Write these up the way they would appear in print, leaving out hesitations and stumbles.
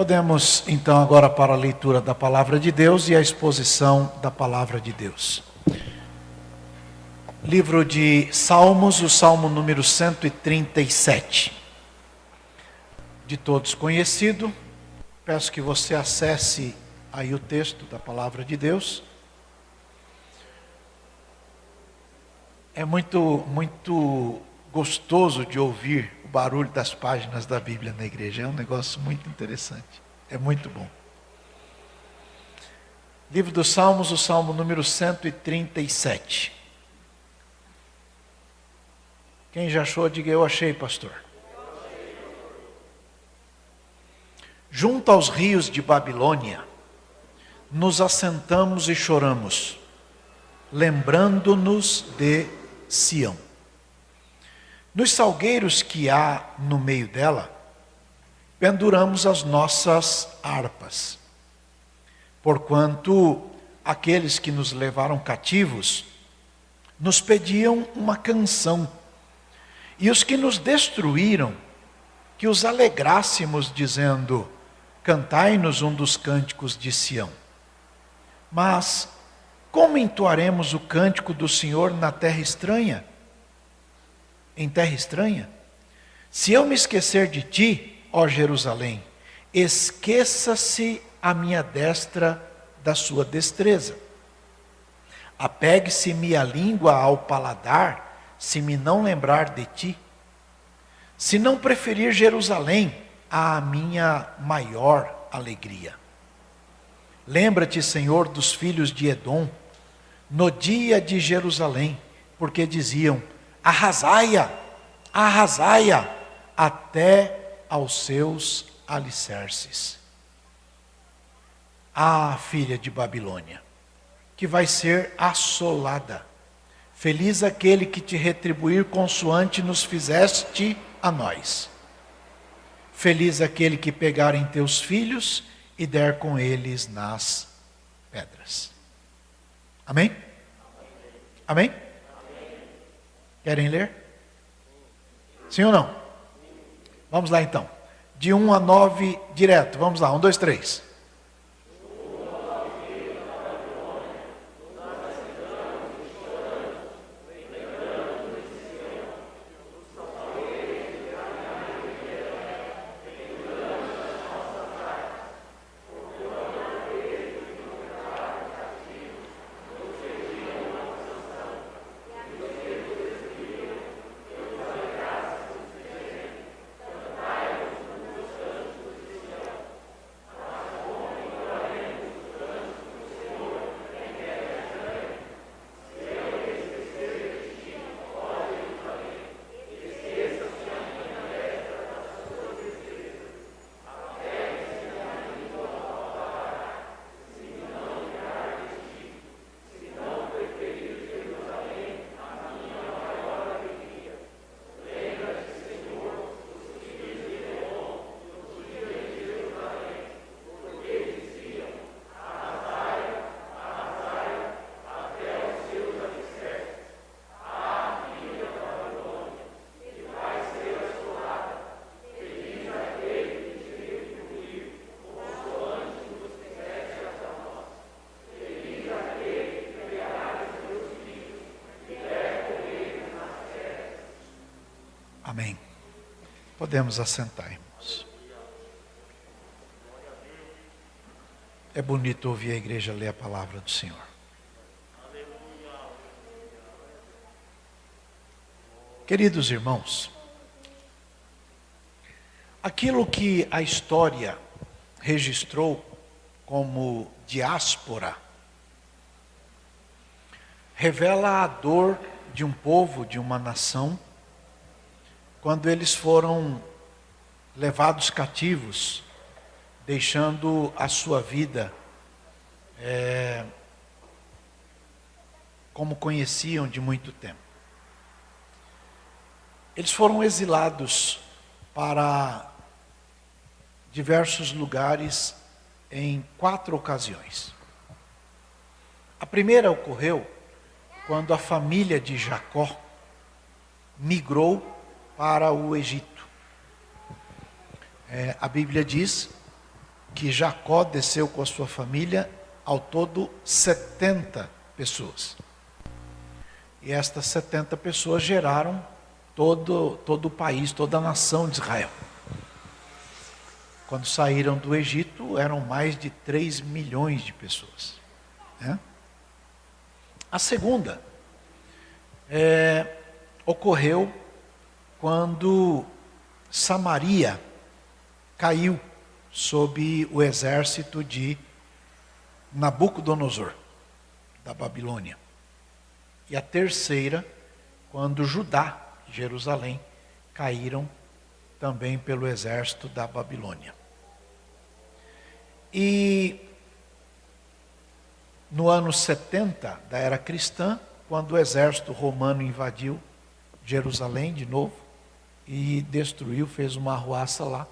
Podemos, então, agora para a leitura da Palavra de Deus e a exposição da Palavra de Deus. Livro de Salmos, o Salmo número 137. De todos conhecido, peço que você acesse aí o texto da Palavra de Deus. É muito gostoso de ouvir o barulho das páginas da Bíblia na igreja. É um negócio muito interessante. É muito bom. Livro dos Salmos, o Salmo número 137. Quem já achou, diga eu achei, pastor. Junto aos rios de Babilônia, nos assentamos e choramos, lembrando-nos de Sião. Nos salgueiros que há no meio dela, penduramos as nossas harpas, porquanto aqueles que nos levaram cativos nos pediam uma canção, e os que nos destruíram, que os alegrássemos, dizendo: cantai-nos um dos cânticos de Sião. Mas como entoaremos o cântico do Senhor na terra estranha? Em terra estranha? Se eu me esquecer de ti, ó Jerusalém, esqueça-se a minha destra da sua destreza. Apegue-se-me a língua ao paladar, se me não lembrar de ti. Se não preferir Jerusalém à minha maior alegria. Lembra-te, Senhor, dos filhos de Edom, no dia de Jerusalém, porque diziam: arrasai-a, arrasai-a, até aos seus alicerces. Ah, filha de Babilônia, que vai ser assolada. Feliz aquele que te retribuir consoante nos fizeste a nós. Feliz aquele que pegar em teus filhos e der com eles nas pedras. Amém? Amém? Amém? Querem ler? Sim ou não? Vamos lá então. De 1 a 9 direto. Vamos lá. 1, 2, 3. Amém. Podemos assentar, irmãos. É bonito ouvir a igreja ler a palavra do Senhor. Queridos irmãos, aquilo que a história registrou como diáspora revela a dor de um povo, de uma nação, quando eles foram levados cativos, deixando a sua vida como conheciam de muito tempo. Eles foram exilados para diversos lugares em 4 ocasiões. A primeira ocorreu quando a família de Jacó migrou para o Egito. A Bíblia diz que Jacó desceu com a sua família, ao todo 70 pessoas. E estas 70 pessoas geraram todo o país, toda a nação de Israel. Quando saíram do Egito, eram mais de 3 milhões de pessoas. Né? A segunda ocorreu quando Samaria caiu sob o exército de Nabucodonosor, da Babilônia. E a terceira, quando Judá, Jerusalém, caíram também pelo exército da Babilônia. E no ano 70 da era cristã, quando o exército romano invadiu Jerusalém de novo e destruiu, fez uma arruaça lá.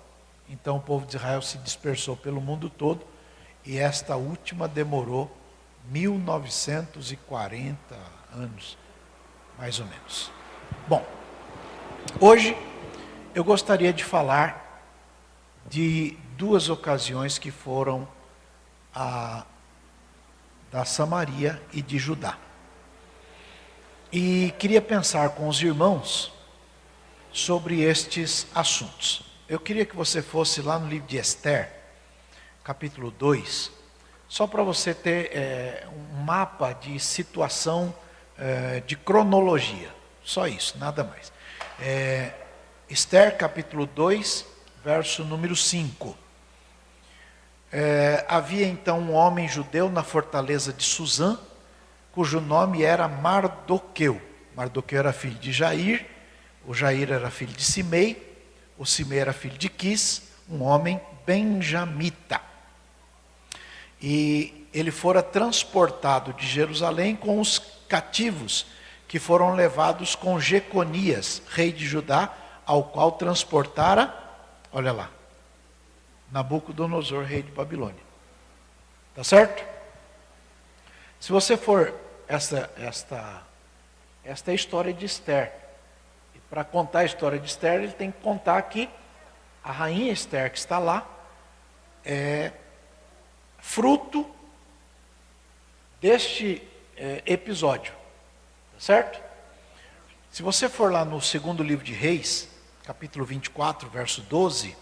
Então o povo de Israel se dispersou pelo mundo todo e esta última demorou 1940 anos, mais ou menos. Bom, hoje eu gostaria de falar de duas ocasiões que foram da Samaria e de Judá. E queria pensar com os irmãos sobre estes assuntos. Eu queria que você fosse lá no livro de Esther, capítulo 2, só para você ter um mapa de situação, de cronologia. Só isso, nada mais. Esther, capítulo 2, verso número 5. Havia então um homem judeu na fortaleza de Suzã, cujo nome era Mardoqueu. Mardoqueu era filho de Jair, o Jair era filho de Simei, o Simei era filho de Quis, um homem benjamita. E ele fora transportado de Jerusalém com os cativos que foram levados com Jeconias, rei de Judá, ao qual transportara, olha lá, Nabucodonosor, rei de Babilônia. Tá certo? Se você for, esta é a história de Esther. E para contar a história de Esther, ele tem que contar que a rainha Esther que está lá é fruto deste episódio. Tá certo? Se você for lá no segundo livro de Reis, capítulo 24, verso 12,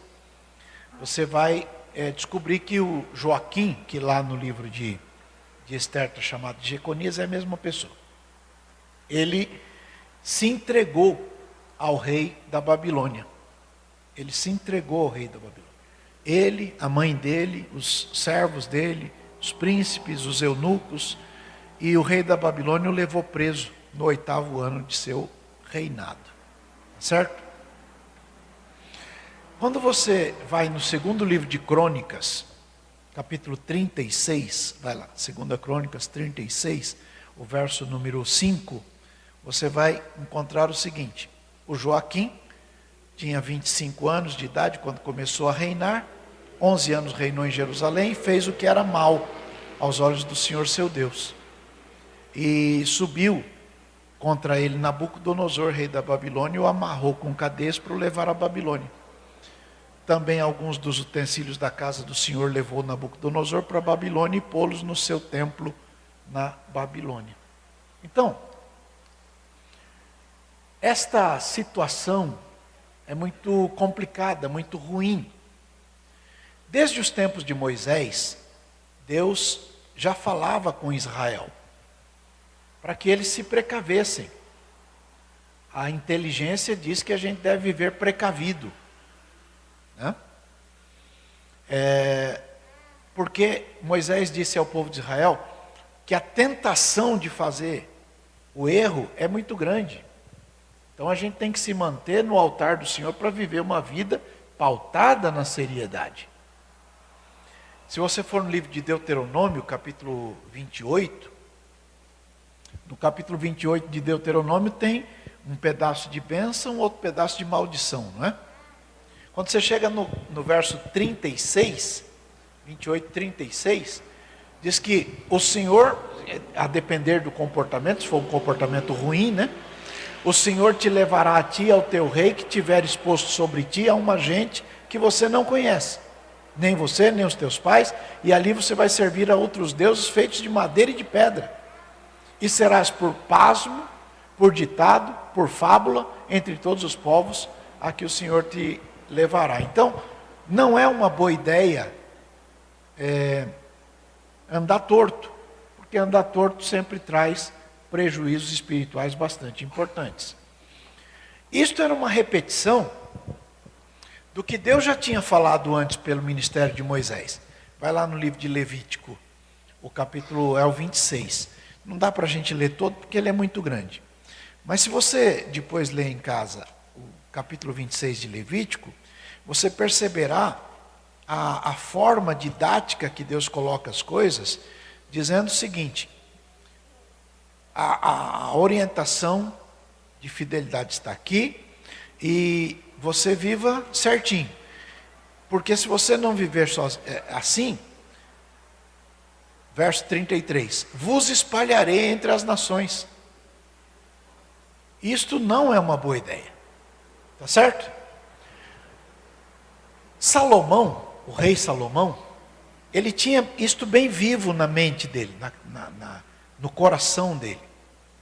você vai descobrir que o Joaquim, que lá no livro de Esther está chamado de Jeconias, é a mesma pessoa. Ele se entregou ao rei da Babilônia. Ele se entregou ao rei da Babilônia. Ele, a mãe dele, os servos dele, os príncipes, os eunucos, e o rei da Babilônia o levou preso no 8º ano de seu reinado. Certo? Quando você vai no segundo livro de Crônicas, capítulo 36, vai lá, 2 Crônicas 36, o verso número 5, você vai encontrar o seguinte: o Joaquim tinha 25 anos de idade quando começou a reinar, 11 anos reinou em Jerusalém e fez o que era mal aos olhos do Senhor seu Deus. E subiu contra ele Nabucodonosor, rei da Babilônia, e o amarrou com cadeias para o levar à Babilônia. Também alguns dos utensílios da casa do Senhor levou Nabucodonosor para a Babilônia e pô-los no seu templo na Babilônia. Então, esta situação é muito complicada, muito ruim. Desde os tempos de Moisés, Deus já falava com Israel, para que eles se precavessem. A inteligência diz que a gente deve viver precavido. Né? Porque Moisés disse ao povo de Israel que a tentação de fazer o erro é muito grande. Então a gente tem que se manter no altar do Senhor para viver uma vida pautada na seriedade. Se você for no livro de Deuteronômio, capítulo 28, no capítulo 28 de Deuteronômio tem um pedaço de bênção, outro pedaço de maldição, não é? Quando você chega no verso 36, 28, 36, diz que o Senhor, a depender do comportamento, se for um comportamento ruim, né? O Senhor te levará a ti e ao teu rei que tiver exposto sobre ti a uma gente que você não conhece. nem você, nem os teus pais, e ali você vai servir a outros deuses feitos de madeira e de pedra. E serás por pasmo, por ditado, por fábula, entre todos os povos a que o Senhor te levará. Então, não é uma boa ideia andar torto, porque andar torto sempre traz prejuízos espirituais bastante importantes. Isto era uma repetição do que Deus já tinha falado antes pelo ministério de Moisés. Vai lá no livro de Levítico, o capítulo é o 26. Não dá para a gente ler todo porque ele é muito grande. Mas se você depois ler em casa o capítulo 26 de Levítico, você perceberá a forma didática que Deus coloca as coisas, dizendo o seguinte: a orientação de fidelidade está aqui, e você viva certinho. Porque se você não viver assim, verso 33, vos espalharei entre as nações. Isto não é uma boa ideia. Tá certo? Salomão, o rei Salomão, ele tinha isto bem vivo na mente dele, no coração dele.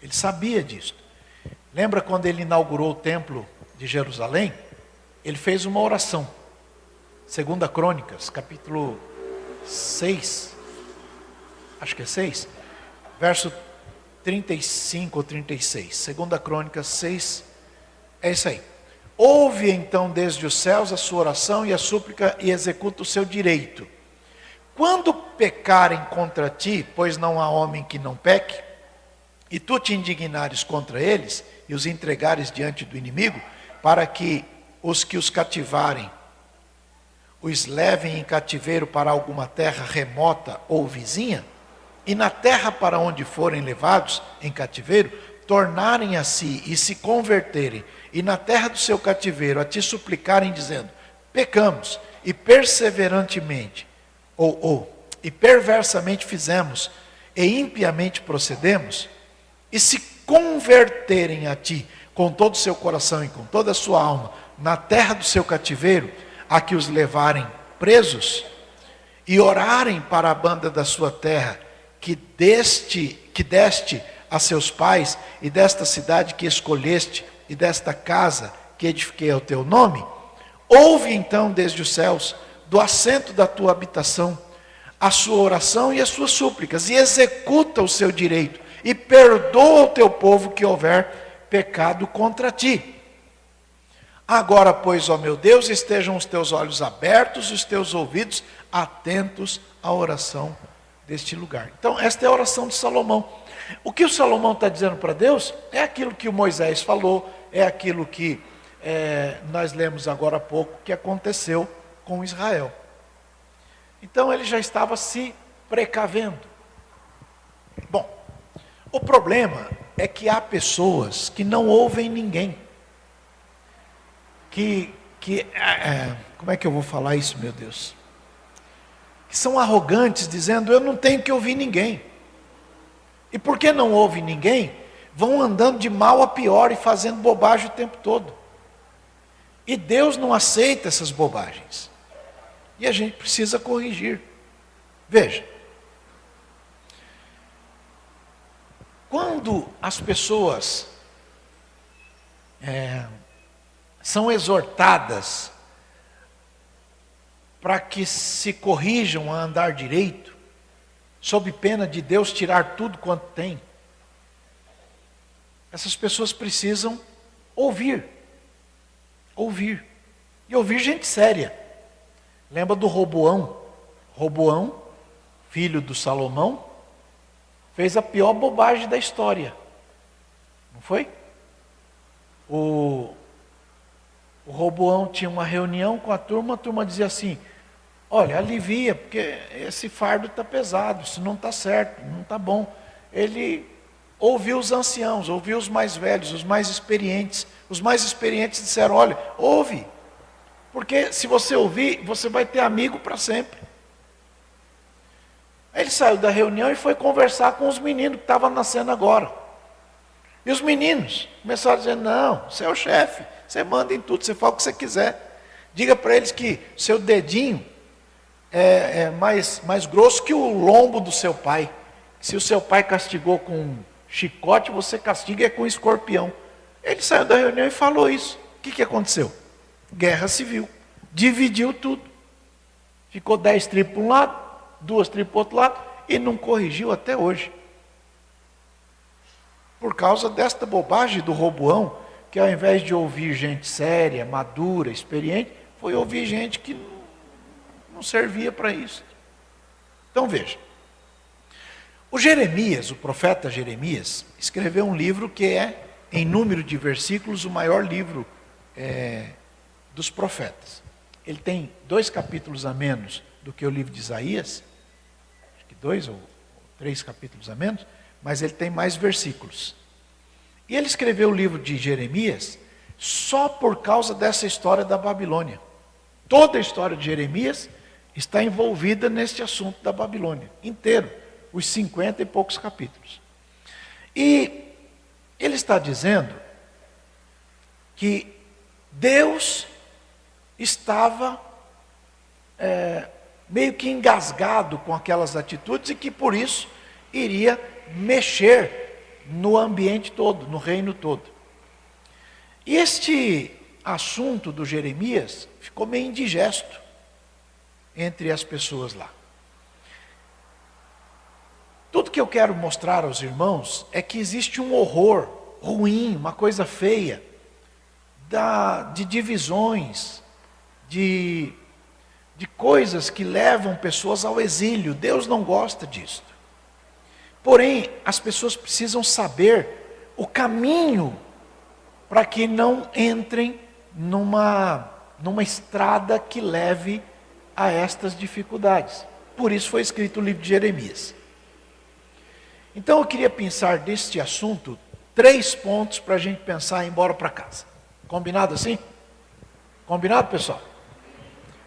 Ele sabia disso. Lembra quando ele inaugurou o templo de Jerusalém? Ele fez uma oração. 2 Crônicas, capítulo 6, acho que é 6, verso 35 ou 36. 2 Crônicas 6, é isso aí. Ouve então desde os céus a sua oração e a súplica, e executa o seu direito. Quando pecarem contra ti, pois não há homem que não peque, e tu te indignares contra eles, e os entregares diante do inimigo, para que os cativarem, os levem em cativeiro para alguma terra remota ou vizinha, e na terra para onde forem levados em cativeiro, tornarem a si e se converterem, e na terra do seu cativeiro a te suplicarem, dizendo: pecamos, e perseverantemente, e perversamente fizemos, e impiamente procedemos, e se converterem a ti, com todo o seu coração e com toda a sua alma, na terra do seu cativeiro, a que os levarem presos, e orarem para a banda da sua terra, que deste a seus pais, e desta cidade que escolheste, e desta casa que edifiquei ao teu nome, ouve então desde os céus, do assento da tua habitação, a sua oração e as suas súplicas, e executa o seu direito, e perdoa o teu povo que houver pecado contra ti. Agora, pois, ó meu Deus, estejam os teus olhos abertos, os teus ouvidos atentos à oração deste lugar. Então, esta é a oração de Salomão. O que o Salomão está dizendo para Deus é aquilo que o Moisés falou, é aquilo que nós lemos agora há pouco, que aconteceu com Israel. Então, ele já estava se precavendo. Bom, o problema é que há pessoas que não ouvem ninguém. Como é que eu vou falar isso, meu Deus? Que são arrogantes, dizendo: eu não tenho que ouvir ninguém. E porque não ouve ninguém, vão andando de mal a pior e fazendo bobagem o tempo todo. E Deus não aceita essas bobagens. E a gente precisa corrigir. Veja, quando as pessoas são exortadas para que se corrijam a andar direito, sob pena de Deus tirar tudo quanto tem, essas pessoas precisam ouvir. Ouvir. E ouvir gente séria. Lembra do Roboão? Roboão, filho do Salomão, fez a pior bobagem da história. Não foi? O Roboão tinha uma reunião com a turma dizia assim: olha, alivia, porque esse fardo está pesado, isso não está certo, não está bom. Ele ouviu os anciãos, ouviu os mais velhos, os mais experientes. Os mais experientes disseram: olha, ouve, porque se você ouvir, você vai ter amigo para sempre. Aí ele saiu da reunião e foi conversar com os meninos que estavam nascendo agora. E os meninos começaram a dizer: não, você é o chefe, você manda em tudo, você fala o que você quiser. Diga para eles que seu dedinho mais grosso que o lombo do seu pai. Se o seu pai castigou com chicote, você castiga com escorpião. Ele saiu da reunião e falou isso. O que aconteceu? Guerra civil. Dividiu tudo. Ficou 10 tribos para um lado, 2 tribos para o outro lado, e não corrigiu até hoje. Por causa desta bobagem do Roboão, que ao invés de ouvir gente séria, madura, experiente, foi ouvir gente que não servia para isso. Então veja, o Jeremias, o profeta Jeremias, escreveu um livro que é, em número de versículos, o maior livro dos profetas. Ele tem 2 capítulos a menos do que o livro de Isaías, acho que 2 ou 3 capítulos a menos, mas ele tem mais versículos. E ele escreveu o livro de Jeremias só por causa dessa história da Babilônia. Toda a história de Jeremias está envolvida neste assunto da Babilônia, inteiro, os 50 e poucos capítulos. E ele está dizendo que Deus estava meio que engasgado com aquelas atitudes e que por isso iria mexer no ambiente todo, no reino todo. E este assunto do Jeremias ficou meio indigesto entre as pessoas lá. Tudo que eu quero mostrar aos irmãos é que existe um horror ruim, uma coisa feia, de divisões, de coisas que levam pessoas ao exílio. Deus não gosta disso. Porém, as pessoas precisam saber o caminho para que não entrem numa estrada que leve a estas dificuldades. Por isso foi escrito o livro de Jeremias. Então eu queria pensar deste assunto 3 pontos para a gente pensar em ir embora para casa. Combinado assim? Combinado, pessoal?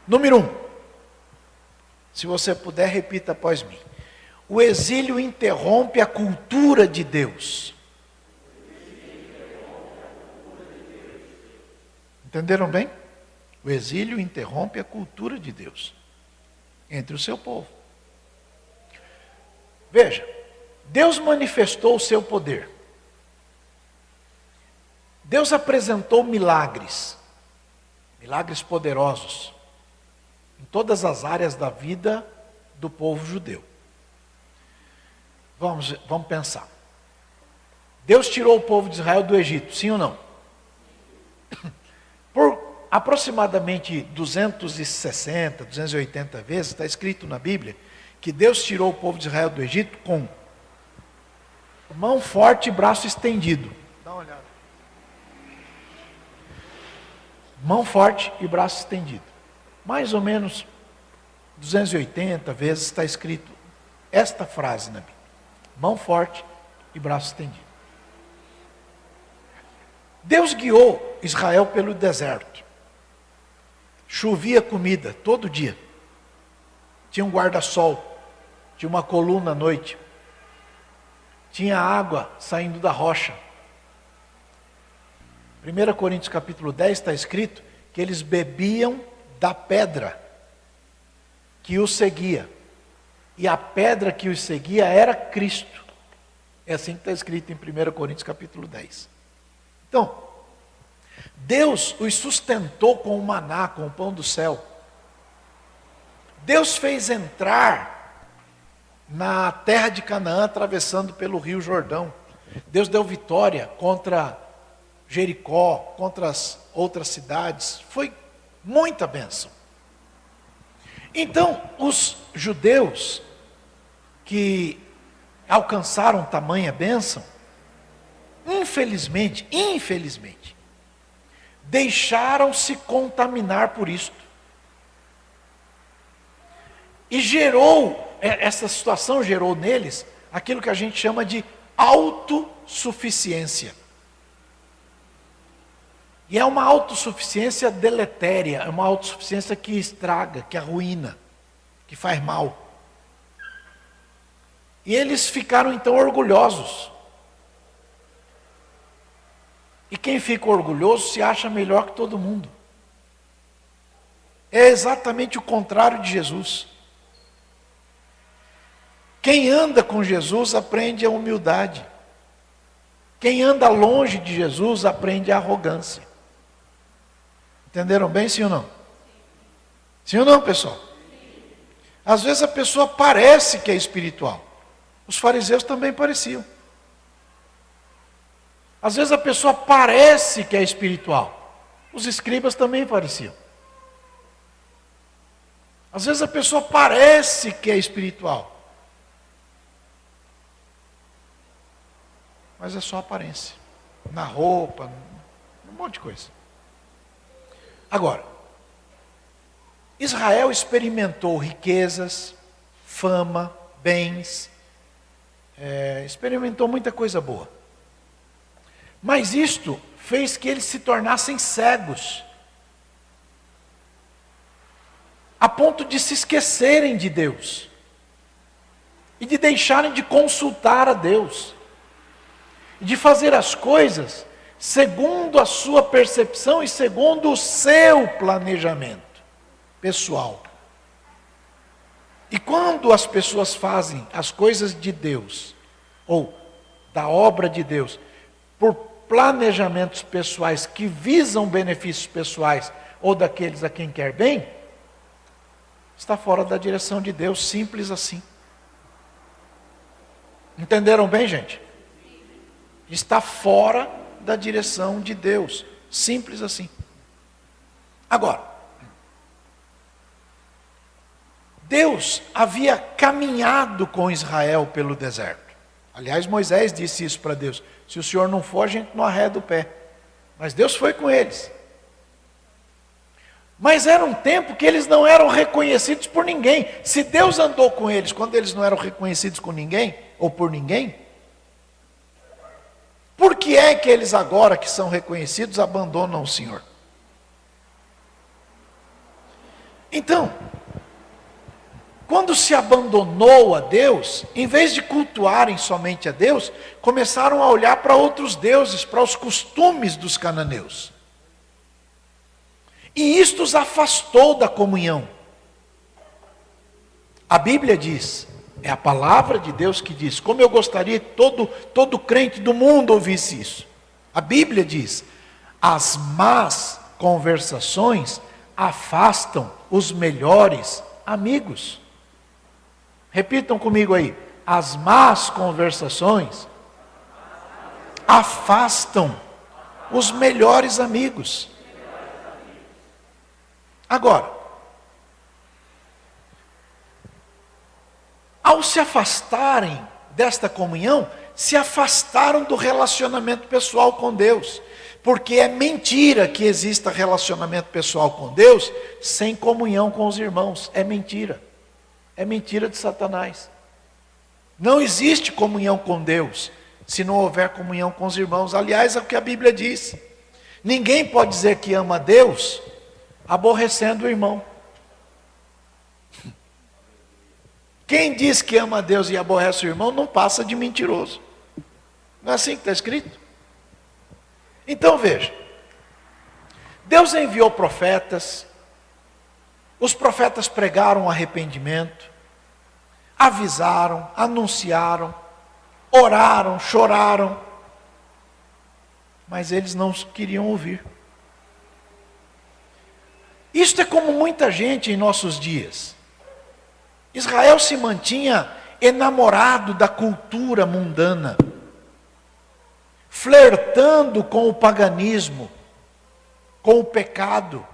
Número 1. Se você puder, repita após mim. O exílio interrompe a cultura de Deus. Entenderam bem? O exílio interrompe a cultura de Deus entre o seu povo. Veja, Deus manifestou o seu poder. Deus apresentou milagres poderosos, em todas as áreas da vida do povo judeu. Vamos pensar. Deus tirou o povo de Israel do Egito, sim ou não? Por aproximadamente 260, 280 vezes, está escrito na Bíblia, que Deus tirou o povo de Israel do Egito com mão forte e braço estendido. Dá uma olhada. Mão forte e braço estendido. Mais ou menos 280 vezes está escrito esta frase na Bíblia. Mão forte e braço estendido. Deus guiou Israel pelo deserto. Chovia comida todo dia. Tinha um guarda-sol. Tinha uma coluna à noite. Tinha água saindo da rocha. 1 Coríntios capítulo 10 está escrito que eles bebiam da pedra que os seguia. E a pedra que os seguia era Cristo. É assim que está escrito em 1 Coríntios capítulo 10. Então, Deus os sustentou com o maná, com o pão do céu. Deus fez entrar na terra de Canaã, atravessando pelo rio Jordão. Deus deu vitória contra Jericó, contra as outras cidades. Foi muita bênção. Então, os judeus que alcançaram tamanha bênção, infelizmente, deixaram-se contaminar por isto. E essa situação gerou neles aquilo que a gente chama de autossuficiência. E é uma autossuficiência deletéria, é uma autossuficiência que estraga, que arruína, que faz mal. E eles ficaram então orgulhosos. E quem fica orgulhoso se acha melhor que todo mundo. É exatamente o contrário de Jesus. Quem anda com Jesus aprende a humildade. Quem anda longe de Jesus aprende a arrogância. Entenderam bem, sim ou não? Sim ou não, pessoal? Às vezes a pessoa parece que é espiritual. Os fariseus também pareciam. Às vezes a pessoa parece que é espiritual. Os escribas também pareciam. Às vezes a pessoa parece que é espiritual. Mas é só aparência. Na roupa, um monte de coisa. Agora, Israel experimentou riquezas, fama, bens, experimentou muita coisa boa. Mas isto fez que eles se tornassem cegos, a ponto de se esquecerem de Deus, e de deixarem de consultar a Deus, e de fazer as coisas segundo a sua percepção e segundo o seu planejamento pessoal. E quando as pessoas fazem as coisas de Deus, ou da obra de Deus, por planejamentos pessoais que visam benefícios pessoais, ou daqueles a quem quer bem, está fora da direção de Deus, simples assim. Entenderam bem, gente? Está fora da direção de Deus, simples assim. Agora, Deus havia caminhado com Israel pelo deserto. Aliás, Moisés disse isso para Deus: se o Senhor não for, a gente não arreda o pé. Mas Deus foi com eles. Mas era um tempo que eles não eram reconhecidos por ninguém. Se Deus andou com eles quando eles não eram reconhecidos com ninguém, ou por ninguém, por que é que eles agora que são reconhecidos abandonam o Senhor? Então, quando se abandonou a Deus, em vez de cultuarem somente a Deus, começaram a olhar para outros deuses, para os costumes dos cananeus. E isto os afastou da comunhão. A Bíblia diz, é a palavra de Deus que diz, como eu gostaria que todo crente do mundo ouvisse isso. A Bíblia diz, as más conversações afastam os melhores amigos. Repitam comigo aí, as más conversações afastam os melhores amigos. Agora, ao se afastarem desta comunhão, se afastaram do relacionamento pessoal com Deus. Porque é mentira que exista relacionamento pessoal com Deus sem comunhão com os irmãos. É mentira. É mentira de Satanás. Não existe comunhão com Deus se não houver comunhão com os irmãos. Aliás, é o que a Bíblia diz. Ninguém pode dizer que ama a Deus aborrecendo o irmão. Quem diz que ama a Deus e aborrece o irmão não passa de mentiroso. Não é assim que está escrito? Então veja, Deus enviou profetas, os profetas pregaram arrependimento, avisaram, anunciaram, oraram, choraram, mas eles não queriam ouvir. Isto é como muita gente em nossos dias. Israel se mantinha enamorado da cultura mundana, flertando com o paganismo, com o pecado,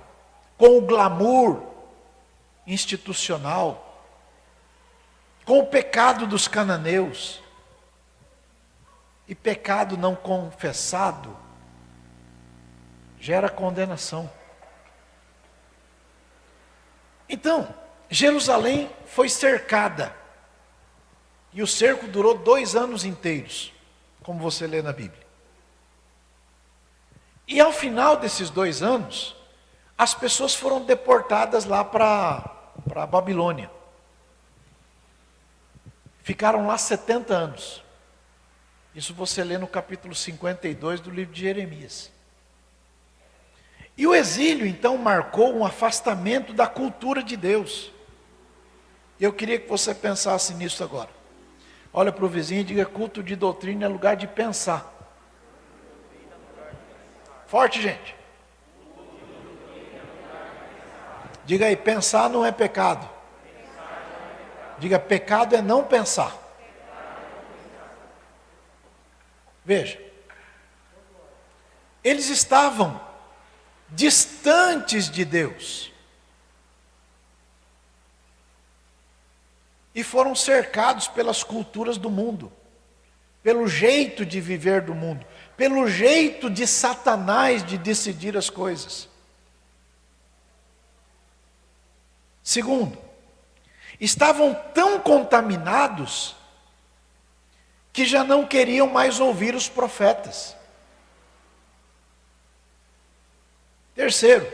com o glamour institucional, com o pecado dos cananeus. E pecado não confessado gera condenação. Então, Jerusalém foi cercada. E o cerco durou 2 anos inteiros, como você lê na Bíblia. E ao final desses 2 anos, as pessoas foram deportadas lá para a Babilônia. Ficaram lá 70 anos. Isso você lê no capítulo 52 do livro de Jeremias. E o exílio, então, marcou um afastamento da cultura de Deus. E eu queria que você pensasse nisso agora. Olha para o vizinho e diga: culto de doutrina é lugar de pensar. Forte, gente. Diga aí: pensar não é pecado. Diga: pecado é não pensar. Veja, eles estavam distantes de Deus e foram cercados pelas culturas do mundo, pelo jeito de viver do mundo, pelo jeito de Satanás de decidir as coisas. Segundo, estavam tão contaminados que já não queriam mais ouvir os profetas. Terceiro,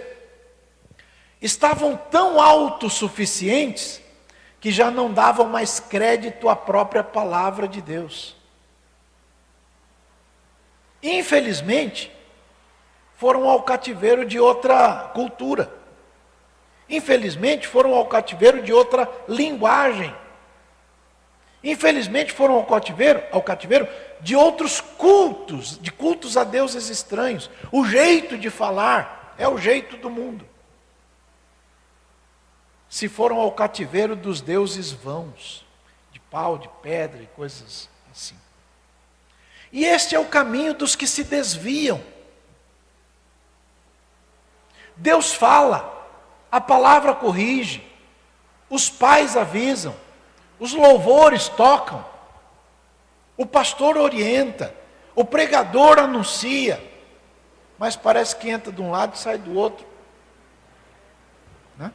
estavam tão autossuficientes que já não davam mais crédito à própria palavra de Deus. Infelizmente, foram ao cativeiro de outra cultura. Infelizmente, foram ao cativeiro de outra linguagem. Infelizmente, foram ao cativeiro de outros cultos, de cultos a deuses estranhos. O jeito de falar é o jeito do mundo. Se foram ao cativeiro dos deuses vãos, de pau, de pedra e coisas assim. E este é o caminho dos que se desviam. Deus fala, a palavra corrige, os pais avisam, os louvores tocam, o pastor orienta, o pregador anuncia, mas parece que entra de um lado e sai do outro. Né?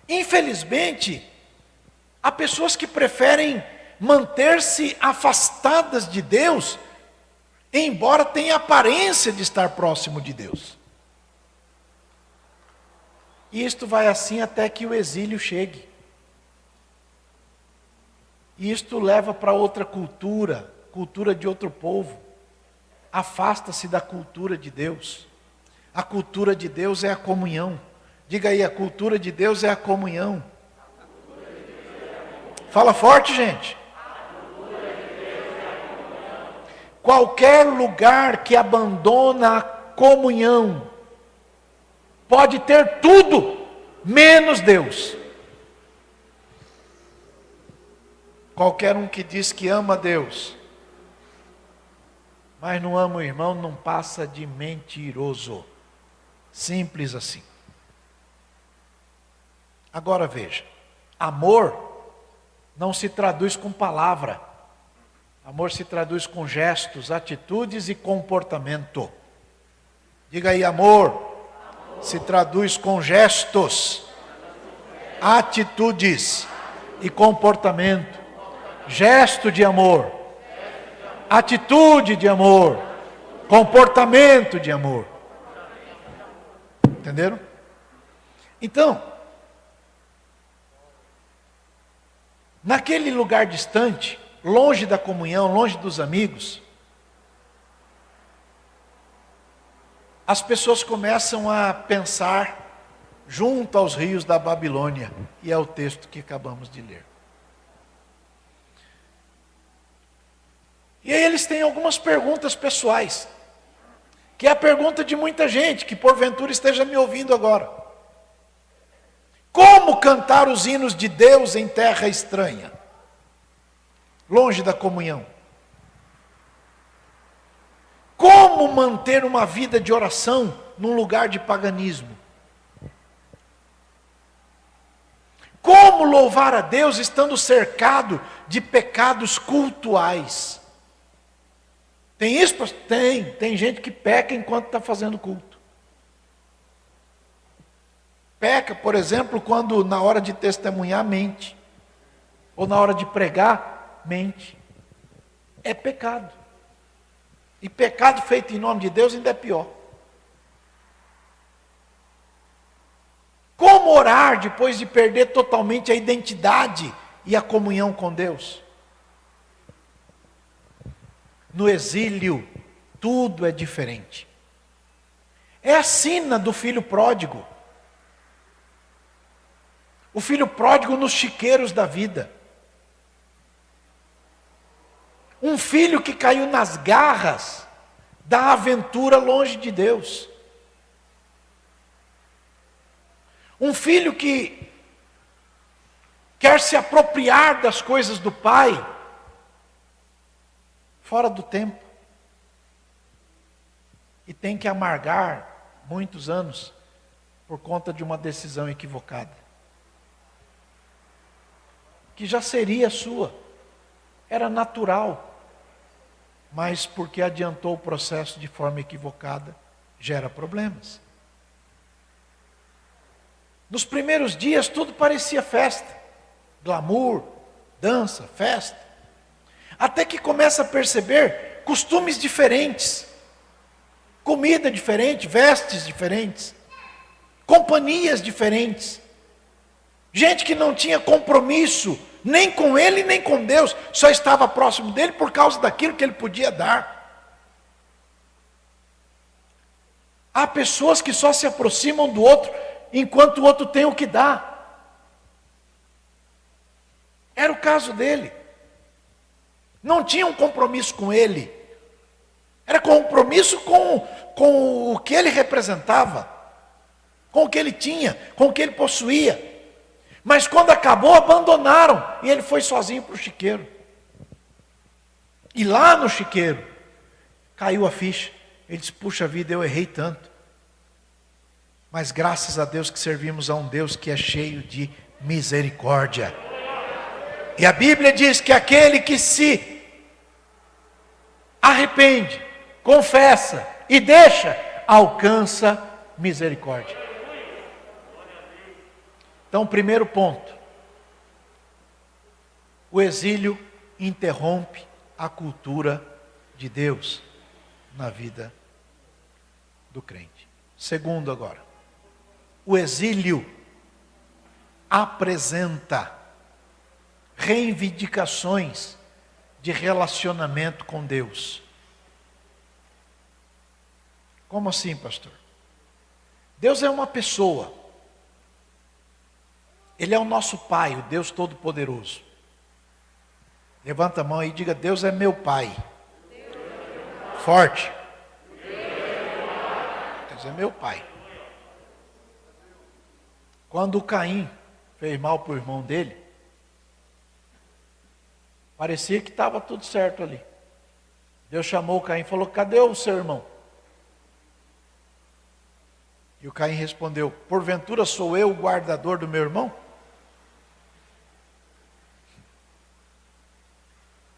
Infelizmente, há pessoas que preferem manter-se afastadas de Deus, embora tenha aparência de estar próximo de Deus. E isto vai assim até que o exílio chegue. E isto leva para outra cultura, cultura de outro povo. Afasta-se da cultura de Deus. A cultura de Deus é a comunhão. Diga aí: a cultura de Deus é a comunhão. Fala forte, gente. Qualquer lugar que abandona a comunhão pode ter tudo, menos Deus. Qualquer um que diz que ama Deus, mas não ama o irmão, não passa de mentiroso. Simples assim. Agora veja, amor não se traduz com palavra. Amor se traduz com gestos, atitudes e comportamento. Diga aí: amor se traduz com gestos, atitudes e comportamento. Gesto de amor, atitude de amor, comportamento de amor. Entenderam? Então, naquele lugar distante, longe da comunhão, longe dos amigos, as pessoas começam a pensar junto aos rios da Babilônia, e é o texto que acabamos de ler. E aí eles têm algumas perguntas pessoais, que é a pergunta de muita gente que porventura esteja me ouvindo agora. Como cantar os hinos de Deus em terra estranha, longe da comunhão? Como manter uma vida de oração num lugar de paganismo? Como louvar a Deus estando cercado de pecados cultuais? Tem isso? Tem gente que peca enquanto está fazendo culto. Peca, por exemplo, quando na hora de testemunhar mente, ou na hora de pregar, mente. É pecado. E pecado feito em nome de Deus ainda é pior. Como orar depois de perder totalmente a identidade e a comunhão com Deus? No exílio, tudo é diferente. É a sina do filho pródigo. O filho pródigo nos chiqueiros da vida. Um filho que caiu nas garras da aventura longe de Deus. Um filho que quer se apropriar das coisas do pai, fora do tempo. E tem que amargar muitos anos por conta de uma decisão equivocada. Que já seria sua, era natural, mas porque adiantou o processo de forma equivocada, gera problemas. Nos primeiros dias tudo parecia festa, glamour, dança, festa. Até que começa a perceber costumes diferentes, comida diferente, vestes diferentes, companhias diferentes. Gente que não tinha compromisso nem com ele nem com Deus, só estava próximo dele por causa daquilo que ele podia dar. Há pessoas que só se aproximam do outro enquanto o outro tem o que dar. Era o caso dele. Não tinha um compromisso com ele. Era compromisso com o que ele representava, com o que ele tinha, com o que ele possuía. Mas quando acabou, abandonaram. E ele foi sozinho para o chiqueiro. E lá no chiqueiro, caiu a ficha. Ele disse, puxa vida, eu errei tanto. Mas graças a Deus que servimos a um Deus que é cheio de misericórdia. E a Bíblia diz que aquele que se arrepende, confessa e deixa, alcança misericórdia. Então, primeiro ponto. O exílio interrompe a cultura de Deus na vida do crente. Segundo agora. O exílio apresenta reivindicações de relacionamento com Deus. Como assim, pastor? Deus é uma pessoa. Ele é o nosso Pai, o Deus Todo-Poderoso. Levanta a mão aí e diga, Deus é meu Pai. Forte. Deus é meu Pai. Quando o Caim fez mal para o irmão dele, parecia que estava tudo certo ali. Deus chamou o Caim e falou, cadê o seu irmão? E o Caim respondeu, porventura sou eu o guardador do meu irmão?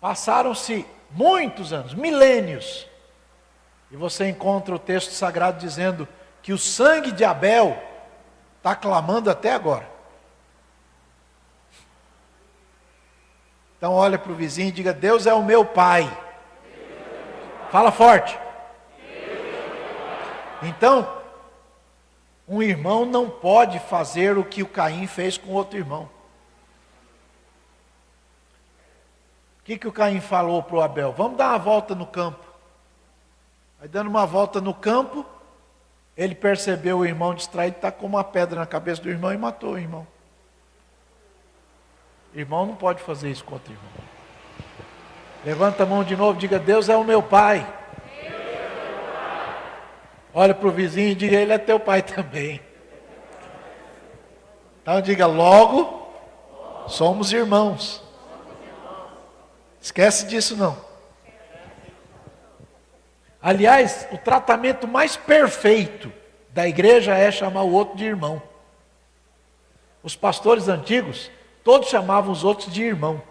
Passaram-se muitos anos, milênios, e você encontra o texto sagrado dizendo que o sangue de Abel está clamando até agora. Então olha para o vizinho e diga, Deus é o meu Pai. Fala forte. Então, um irmão não pode fazer o que o Caim fez com outro irmão. O que o Caim falou para o Abel? Vamos dar uma volta no campo. Aí dando uma volta no campo, ele percebeu o irmão distraído, está com uma pedra na cabeça do irmão e matou o irmão. Irmão não pode fazer isso contra o irmão. Levanta a mão de novo, diga, Deus é o meu Pai. Olha para o vizinho e diga, ele é teu pai também. Então diga, logo, somos irmãos. Esquece disso não. Aliás, o tratamento mais perfeito da igreja é chamar o outro de irmão. Os pastores antigos, todos chamavam os outros de irmão.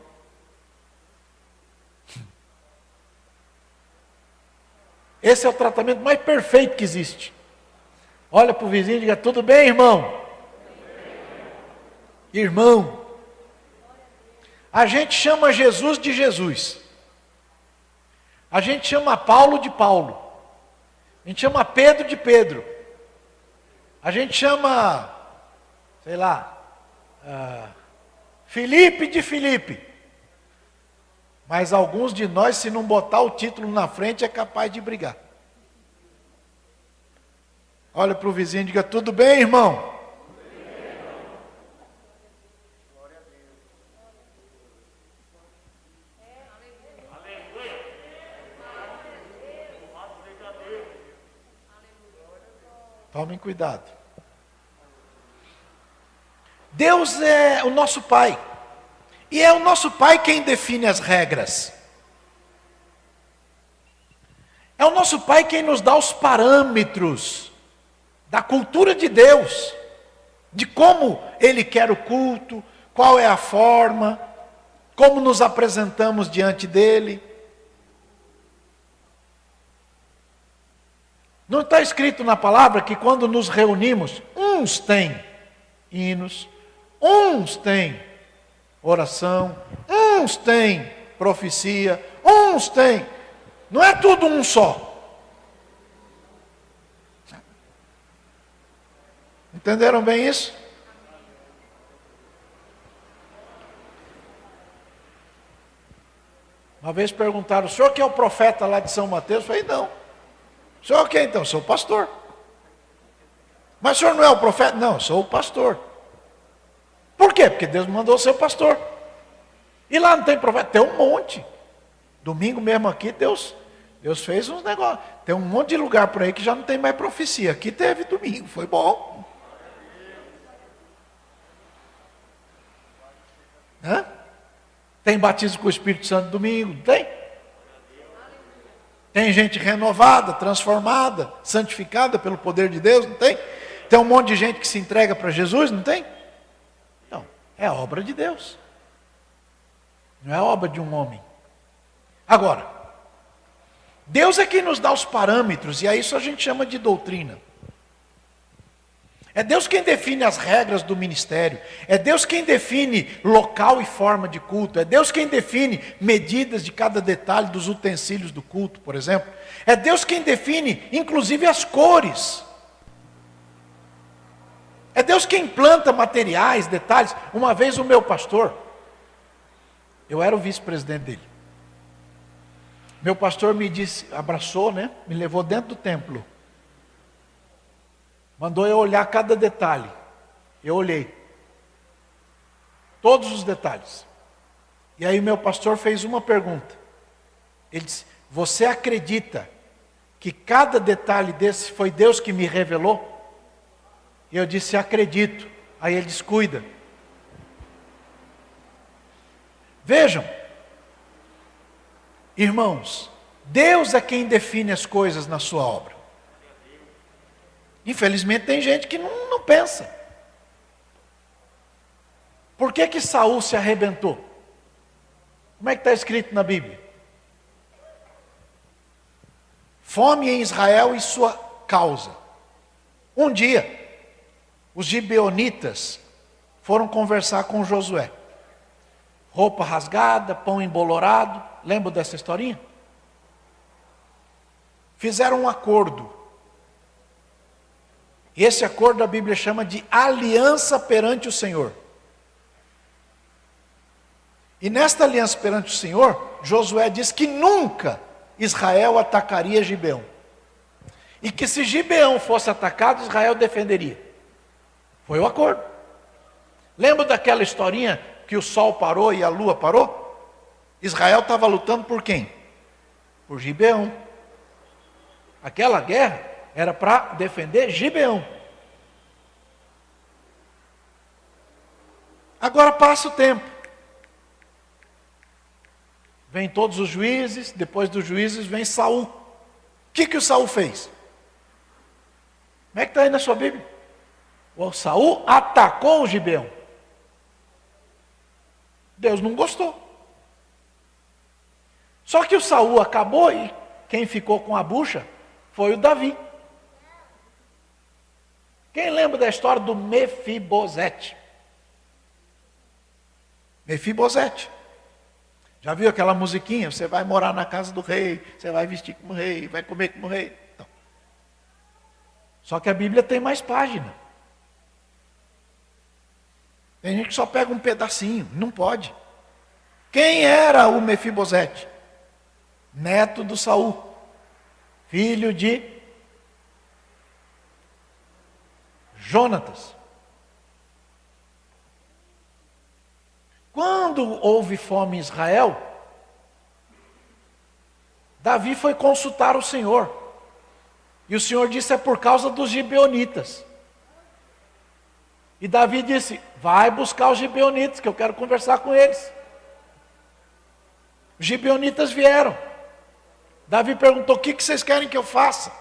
Esse é o tratamento mais perfeito que existe. Olha para o vizinho e diga, tudo bem, irmão? Irmão. A gente chama Jesus de Jesus. A gente chama Paulo de Paulo. A gente chama Pedro de Pedro. A gente chama, sei lá, Felipe de Felipe. Mas alguns de nós, se não botar o título na frente, é capaz de brigar. Olha para o vizinho e diga, tudo bem, irmão? Tomem cuidado. Deus é o nosso Pai. E é o nosso Pai quem define as regras. É o nosso Pai quem nos dá os parâmetros da cultura de Deus, de como Ele quer o culto, qual é a forma, como nos apresentamos diante dEle. Não está escrito na palavra que quando nos reunimos, uns têm hinos, uns têm oração, uns têm profecia, uns têm. Não é tudo um só. Entenderam bem isso? Uma vez perguntaram, o senhor que é o profeta lá de São Mateus? Eu falei, não. O senhor é quem então? Eu sou o pastor. Mas o senhor não é o profeta? Não, eu sou o pastor. Por quê? Porque Deus me mandou ser o pastor. E lá não tem profeta? Tem um monte. Domingo mesmo aqui, Deus fez uns negócios. Tem um monte de lugar por aí que já não tem mais profecia. Aqui teve domingo, foi bom. Hã? Tem batismo com o Espírito Santo domingo? Não tem? Tem gente renovada, transformada, santificada pelo poder de Deus? Não tem? Tem um monte de gente que se entrega para Jesus? Não tem? Não, é obra de Deus. Não é obra de um homem. Agora, Deus é quem nos dá os parâmetros, e a isso a gente chama de doutrina. É Deus quem define as regras do ministério. É Deus quem define local e forma de culto. É Deus quem define medidas de cada detalhe dos utensílios do culto, por exemplo. É Deus quem define, inclusive, as cores. É Deus quem planta materiais, detalhes. Uma vez o meu pastor, eu era o vice-presidente dele. Meu pastor me disse, abraçou, né? Me levou dentro do templo. Mandou eu olhar cada detalhe. Eu olhei. Todos os detalhes. E aí meu pastor fez uma pergunta. Ele disse, você acredita que cada detalhe desse foi Deus que me revelou? E eu disse, acredito. Aí ele disse, cuida. Vejam. Irmãos, Deus é quem define as coisas na sua obra. Infelizmente tem gente que não pensa. Por que Saul se arrebentou? Como é que está escrito na Bíblia? Fome em Israel e sua causa. Um dia, os gibeonitas foram conversar com Josué. Roupa rasgada, pão embolorado. Lembra dessa historinha? Fizeram um acordo. E esse acordo a Bíblia chama de aliança perante o Senhor. E nesta aliança perante o Senhor, Josué diz que nunca Israel atacaria Gibeão. E que se Gibeão fosse atacado, Israel defenderia. Foi o acordo. Lembra daquela historinha que o sol parou e a lua parou? Israel estava lutando por quem? Por Gibeão. Aquela guerra era para defender Gibeão. Agora passa o tempo. Vem todos os juízes, depois dos juízes vem Saul. O que o Saul fez? Como é que está aí na sua Bíblia? O Saul atacou o Gibeão. Deus não gostou. Só que o Saul acabou e quem ficou com a bucha foi o Davi. Quem lembra da história do Mefibosete? Mefibosete. Já viu aquela musiquinha? Você vai morar na casa do rei, você vai vestir como rei, vai comer como rei. Então. Só que a Bíblia tem mais página. Tem gente que só pega um pedacinho, não pode. Quem era o Mefibosete? Neto do Saul, filho de Jonatas. Quando houve fome em Israel, Davi foi consultar o Senhor. E o Senhor disse, é por causa dos gibeonitas. E Davi disse, vai buscar os gibeonitas, que eu quero conversar com eles. Os gibeonitas vieram. Davi perguntou, o que vocês querem que eu faça?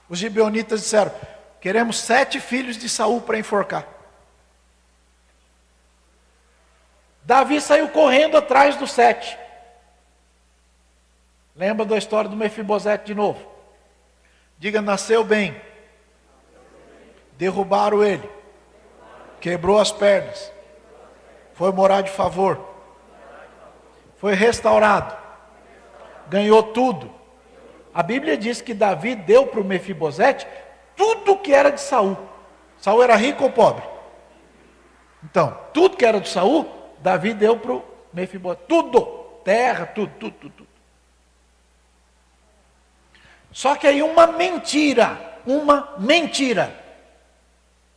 Os gibeonitas disseram, queremos 7 filhos de Saul para enforcar. Davi saiu correndo atrás dos 7. Lembra da história do Mefibosete de novo? Diga, nasceu bem. Derrubaram ele. Quebrou as pernas. Foi morar de favor. Foi restaurado. Ganhou tudo. A Bíblia diz que Davi deu para o Mefibosete tudo que era de Saul. Saul era rico ou pobre? Então, tudo que era de Saul, Davi deu para o Mefibosete. Tudo. Terra, tudo. Só que aí uma mentira,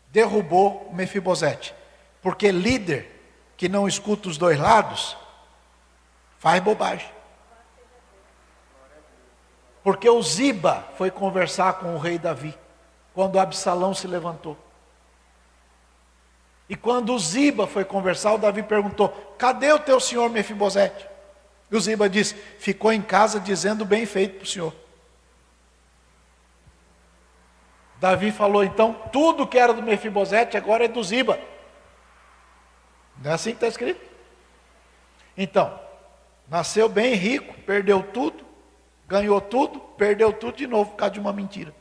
derrubou o Mefibosete. Porque líder que não escuta os dois lados, faz bobagem. Porque o Ziba foi conversar com o rei Davi, quando Absalão se levantou. E quando o Ziba foi conversar, o Davi perguntou, cadê o teu senhor Mefibosete? E o Ziba disse, ficou em casa dizendo bem feito para o senhor. Davi falou, então, tudo que era do Mefibosete agora é do Ziba. Não é assim que está escrito? Então, nasceu bem rico, perdeu tudo, ganhou tudo, perdeu tudo de novo por causa de uma mentira.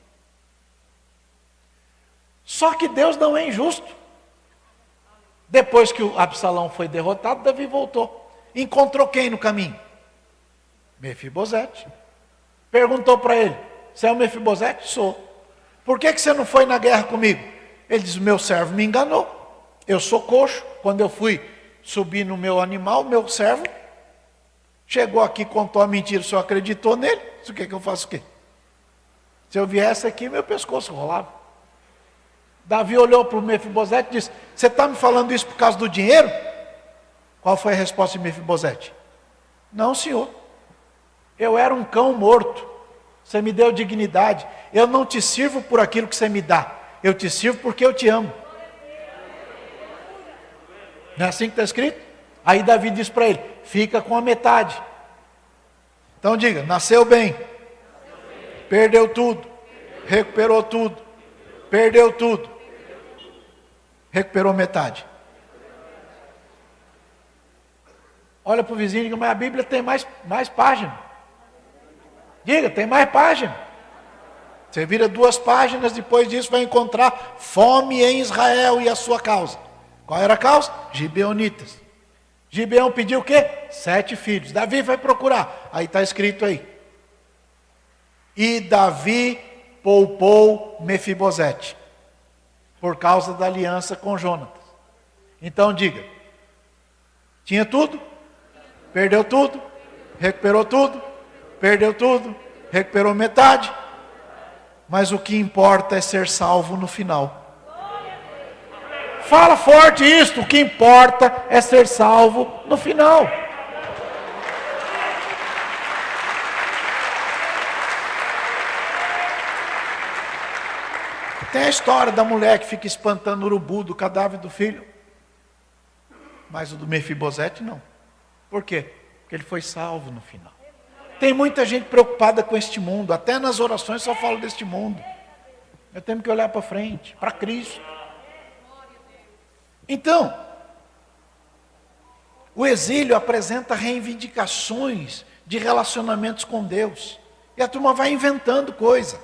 Só que Deus não é injusto. Depois que o Absalão foi derrotado, Davi voltou. Encontrou quem no caminho? Mefibosete. Perguntou para ele, você é o Mefibosete? Sou. Por que você não foi na guerra comigo? Ele diz, meu servo me enganou. Eu sou coxo. Quando eu fui subir no meu animal, meu servo chegou aqui, contou a mentira, o senhor acreditou nele. O que eu faço o quê? Se eu viesse aqui, meu pescoço rolava. Davi olhou para o Mefibosete e disse, você está me falando isso por causa do dinheiro? Qual foi a resposta de Mefibosete? Não, senhor. Eu era um cão morto. Você me deu dignidade. Eu não te sirvo por aquilo que você me dá. Eu te sirvo porque eu te amo. Não é assim que está escrito? Aí Davi diz para ele, fica com a metade. Então diga, nasceu bem. Perdeu tudo. Recuperou tudo. Perdeu tudo. Recuperou metade. Olha para o vizinho e diga, mas a Bíblia tem mais página. Diga, tem mais página. Você vira 2 páginas, depois disso vai encontrar fome em Israel e a sua causa. Qual era a causa? Gibeonitas. Gibeão pediu o quê? 7 filhos. Davi vai procurar. Aí está escrito aí. E Davi poupou Mefibosete, por causa da aliança com Jonatas. Então diga, tinha tudo? Perdeu tudo? Recuperou tudo? Perdeu tudo? Recuperou metade? Mas o que importa é ser salvo no final. Fala forte isto, o que importa é ser salvo no final. Tem a história da mulher que fica espantando o urubu do cadáver do filho. Mas o do Mefibosete não. Por quê? Porque ele foi salvo no final. Tem muita gente preocupada com este mundo. Até nas orações só falo deste mundo. Eu tenho que olhar para frente, para Cristo. Então, o exílio apresenta reivindicações de relacionamentos com Deus. E a turma vai inventando coisa.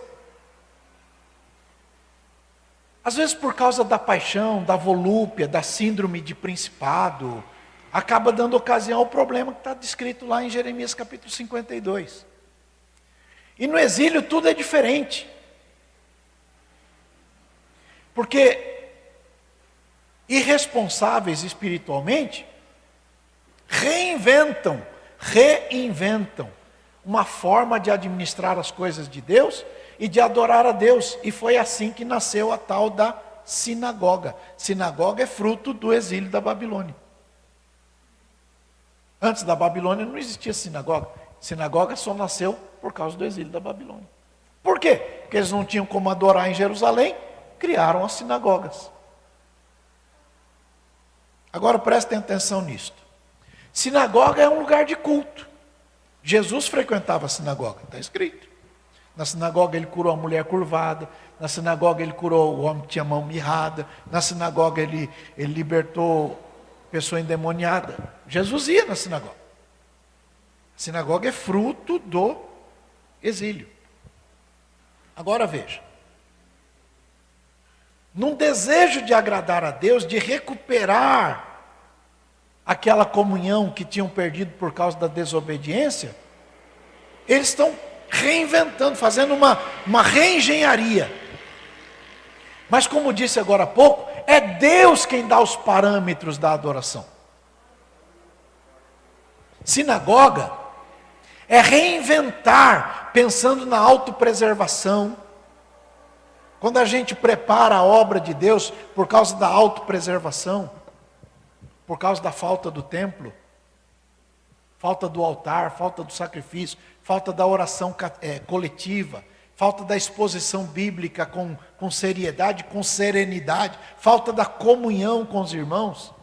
Às vezes por causa da paixão, da volúpia, da síndrome de principado, acaba dando ocasião ao problema que está descrito lá em Jeremias capítulo 52. E no exílio tudo é diferente. Porque irresponsáveis espiritualmente reinventam uma forma de administrar as coisas de Deus e de adorar a Deus. E foi assim que nasceu a tal da sinagoga. Sinagoga é fruto do exílio da Babilônia. Antes da Babilônia não existia sinagoga. Sinagoga só nasceu por causa do exílio da Babilônia. Por quê? Porque eles não tinham como adorar em Jerusalém, criaram as sinagogas. Agora prestem atenção nisto. Sinagoga é um lugar de culto. Jesus frequentava a sinagoga, está escrito. Na sinagoga ele curou a mulher curvada, na sinagoga ele curou o homem que tinha mão mirrada, na sinagoga ele libertou pessoa endemoniada. Jesus ia na sinagoga. A sinagoga é fruto do exílio. Agora veja. Num desejo de agradar a Deus, de recuperar aquela comunhão que tinham perdido por causa da desobediência, eles estão reinventando, fazendo uma reengenharia. Mas como disse agora há pouco, é Deus quem dá os parâmetros da adoração. Sinagoga é reinventar, pensando na autopreservação. Quando a gente prepara a obra de Deus por causa da autopreservação, por causa da falta do templo, falta do altar, falta do sacrifício, falta da oração coletiva, falta da exposição bíblica com seriedade, com serenidade, falta da comunhão com os irmãos.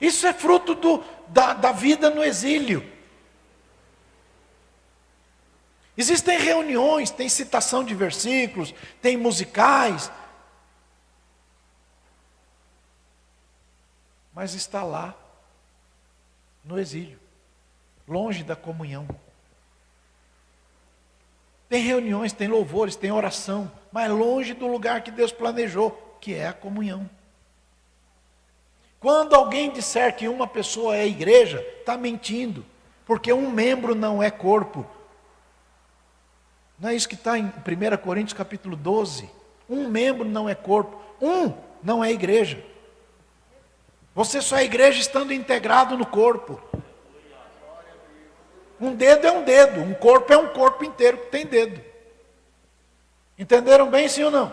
Isso é fruto da vida no exílio. Existem reuniões, tem citação de versículos, tem musicais, mas está lá, no exílio, longe da comunhão. Tem reuniões, tem louvores, tem oração, mas longe do lugar que Deus planejou, que é a comunhão. Quando alguém disser que uma pessoa é igreja, está mentindo, porque um membro não é corpo. Não é isso que está em 1 Coríntios capítulo 12? Um membro não é corpo, um não é igreja. Você só é igreja estando integrado no corpo. Um dedo é um dedo, um corpo é um corpo inteiro que tem dedo. Entenderam bem, sim ou não?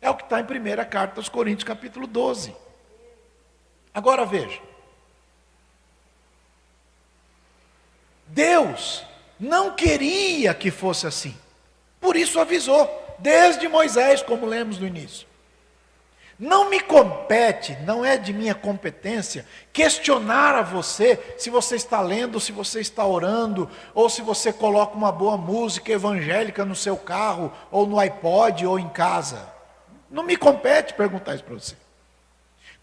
É o que está em 1 Carta aos Coríntios capítulo 12. Agora veja. Deus não queria que fosse assim. Por isso avisou, desde Moisés, como lemos no início. Não me compete, não é de minha competência, questionar a você se você está lendo, se você está orando, ou se você coloca uma boa música evangélica no seu carro, ou no iPod, ou em casa. Não me compete perguntar isso para você.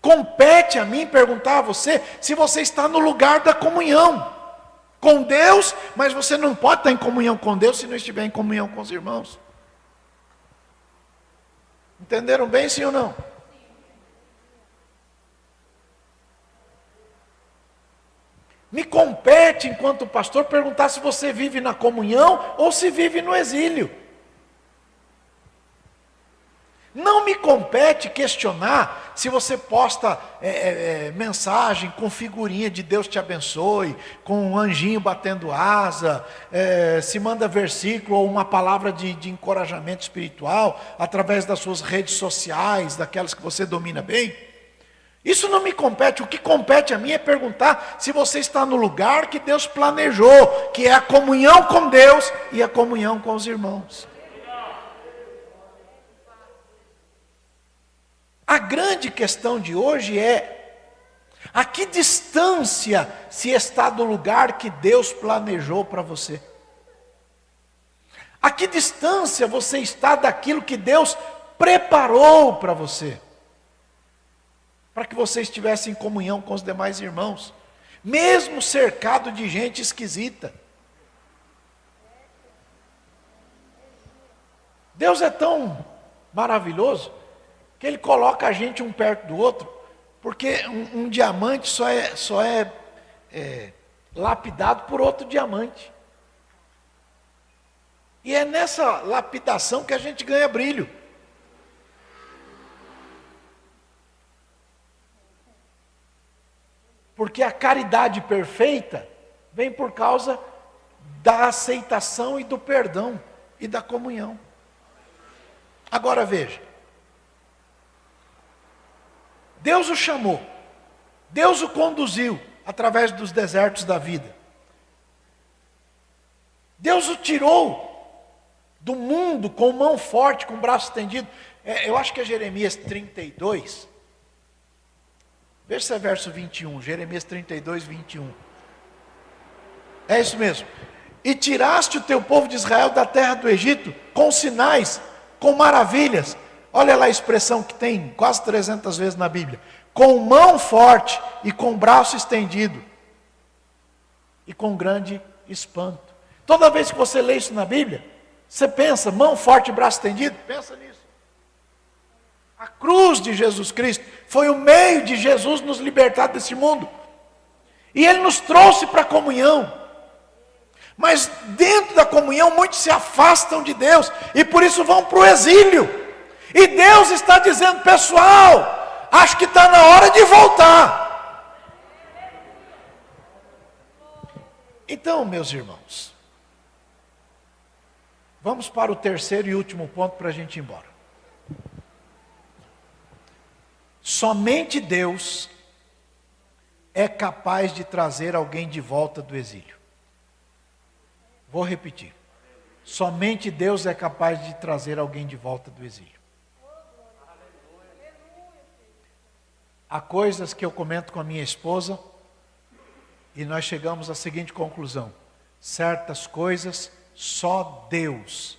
Compete a mim perguntar a você se você está no lugar da comunhão com Deus, mas você não pode estar em comunhão com Deus se não estiver em comunhão com os irmãos. Entenderam bem, sim ou não? Me compete, enquanto pastor, perguntar se você vive na comunhão ou se vive no exílio. Não me compete questionar se você posta mensagem com figurinha de Deus te abençoe, com um anjinho batendo asa, se manda versículo ou uma palavra de encorajamento espiritual através das suas redes sociais, daquelas que você domina bem. Isso não me compete. O que compete a mim é perguntar se você está no lugar que Deus planejou, que é a comunhão com Deus e a comunhão com os irmãos. A grande questão de hoje é: a que distância se está do lugar que Deus planejou para você? A que distância você está daquilo que Deus preparou para você? Para que você estivesse em comunhão com os demais irmãos, mesmo cercado de gente esquisita. Deus é tão maravilhoso que Ele coloca a gente um perto do outro, porque um diamante só é lapidado por outro diamante. E é nessa lapidação que a gente ganha brilho. Porque a caridade perfeita vem por causa da aceitação e do perdão e da comunhão. Agora veja. Deus o chamou, Deus o conduziu através dos desertos da vida. Deus o tirou do mundo com mão forte, com braço estendido. Eu acho que é Jeremias 32. Veja se é verso 21. Jeremias 32, 21. É isso mesmo. E tiraste o teu povo de Israel da terra do Egito com sinais, com maravilhas. Olha lá a expressão que tem quase 300 vezes na Bíblia. Com mão forte e com braço estendido. E com grande espanto. Toda vez que você lê isso na Bíblia, você pensa, mão forte e braço estendido? Pensa nisso. A cruz de Jesus Cristo foi o meio de Jesus nos libertar desse mundo. E Ele nos trouxe para a comunhão. Mas dentro da comunhão muitos se afastam de Deus e por isso vão para o exílio. E Deus está dizendo, pessoal, acho que está na hora de voltar. Então, meus irmãos, vamos para o terceiro e último ponto para a gente ir embora. Somente Deus é capaz de trazer alguém de volta do exílio. Vou repetir. Somente Deus é capaz de trazer alguém de volta do exílio. Há coisas que eu comento com a minha esposa e nós chegamos à seguinte conclusão: certas coisas só Deus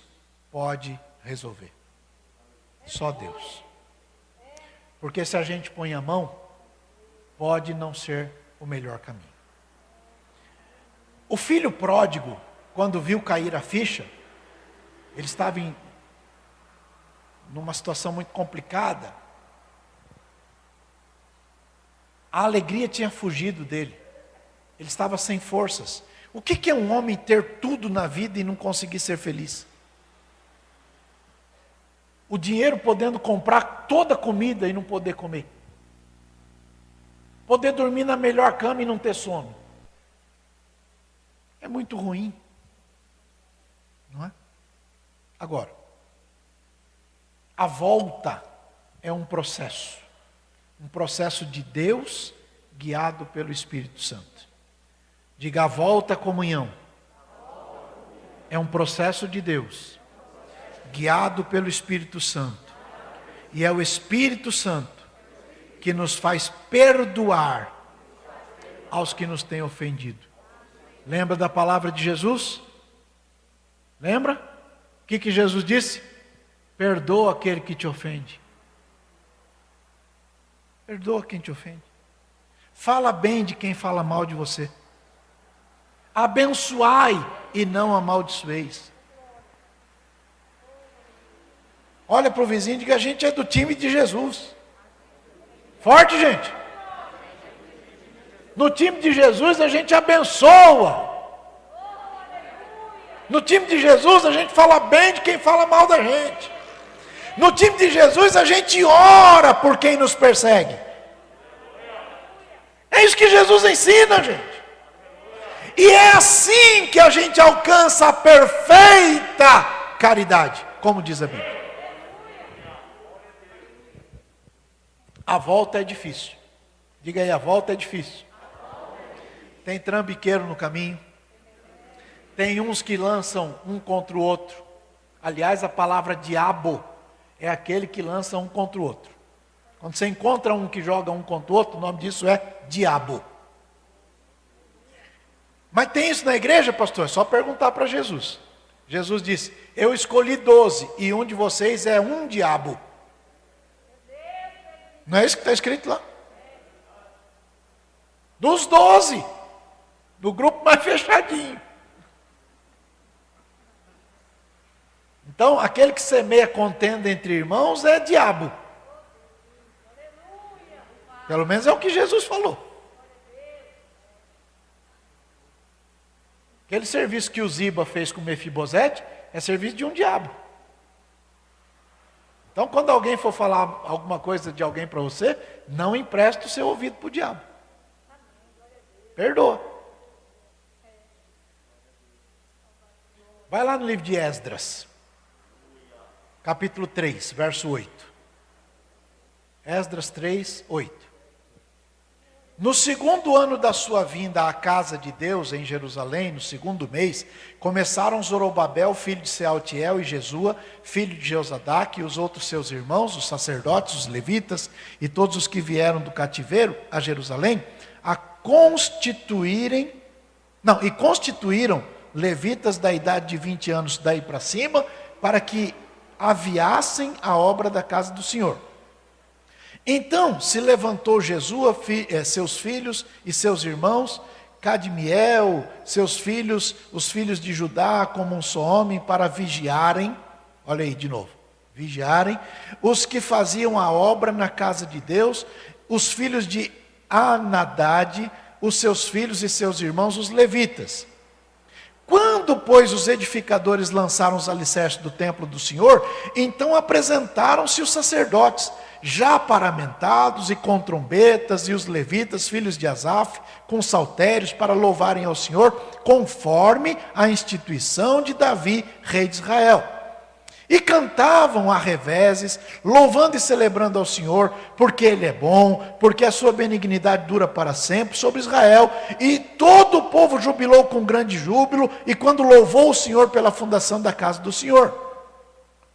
pode resolver. Só Deus. Porque se a gente põe a mão, pode não ser o melhor caminho. O filho pródigo, quando viu cair a ficha, ele estava numa situação muito complicada. A alegria tinha fugido dele. Ele estava sem forças. O que é um homem ter tudo na vida e não conseguir ser feliz? O dinheiro podendo comprar toda a comida e não poder comer. Poder dormir na melhor cama e não ter sono. É muito ruim. Não é? Agora, a volta é um processo de Deus guiado pelo Espírito Santo. Diga, a volta à comunhão é um processo de Deus guiado pelo Espírito Santo, e é o Espírito Santo que nos faz perdoar aos que nos têm ofendido. Lembra da palavra de Jesus? Lembra? O que Jesus disse? Perdoa aquele que te ofende. Perdoa quem te ofende. Fala bem de quem fala mal de você. Abençoai e não amaldiçoeis. Olha para o vizinho e diga, a gente é do time de Jesus. Forte, gente. No time de Jesus a gente abençoa. No time de Jesus a gente fala bem de quem fala mal da gente. No time de Jesus a gente ora por quem nos persegue. É isso que Jesus ensina, gente. E é assim que a gente alcança a perfeita caridade, como diz a Bíblia. A volta é difícil. Diga aí, a volta é difícil. Tem trambiqueiro no caminho. Tem uns que lançam um contra o outro. Aliás, a palavra diabo é aquele que lança um contra o outro. Quando você encontra um que joga um contra o outro, o nome disso é diabo. Mas tem isso na igreja, pastor? É só perguntar para Jesus. Jesus disse, eu escolhi 12 e um de vocês é um diabo. Não é isso que está escrito lá? Dos 12, do grupo mais fechadinho. Então, aquele que semeia contenda entre irmãos é diabo. Pelo menos é o que Jesus falou. Aquele serviço que o Ziba fez com o Mefibosete é serviço de um diabo. Então, quando alguém for falar alguma coisa de alguém para você, não empreste o seu ouvido para o diabo. Perdoa. Vai lá no livro de Esdras, capítulo 3, verso 8. Esdras 3, 8. No segundo ano da sua vinda à casa de Deus em Jerusalém, no segundo mês, começaram Zorobabel, filho de Sealtiel, e Jesua, filho de Josadaque, e os outros seus irmãos, os sacerdotes, os levitas, e todos os que vieram do cativeiro a Jerusalém, constituíram levitas da idade de 20 anos daí para cima, para que aviassem a obra da casa do Senhor. Então se levantou Jesua, seus filhos e seus irmãos, Cadmiel, seus filhos, os filhos de Judá, como um só homem, para vigiarem, olha aí de novo, vigiarem, os que faziam a obra na casa de Deus, os filhos de Anadade, os seus filhos e seus irmãos, os levitas. Quando, pois, os edificadores lançaram os alicerces do templo do Senhor, então apresentaram-se os sacerdotes, já paramentados e com trombetas, e os levitas, filhos de Asaf, com saltérios, para louvarem ao Senhor, conforme a instituição de Davi, rei de Israel. E cantavam a reveses, louvando e celebrando ao Senhor, porque Ele é bom, porque a sua benignidade dura para sempre sobre Israel. E todo o povo jubilou com grande júbilo, e quando louvou o Senhor pela fundação da casa do Senhor.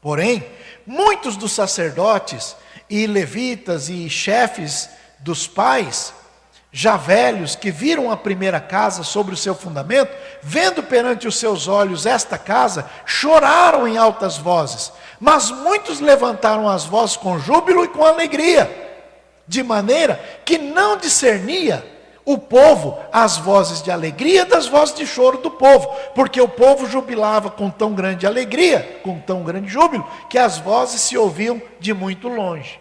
Porém, muitos dos sacerdotes e levitas e chefes dos pais, já velhos, que viram a primeira casa sobre o seu fundamento, vendo perante os seus olhos esta casa, choraram em altas vozes, mas muitos levantaram as vozes com júbilo e com alegria, de maneira que não discernia o povo as vozes de alegria das vozes de choro do povo, porque o povo jubilava com tão grande alegria, com tão grande júbilo, que as vozes se ouviam de muito longe.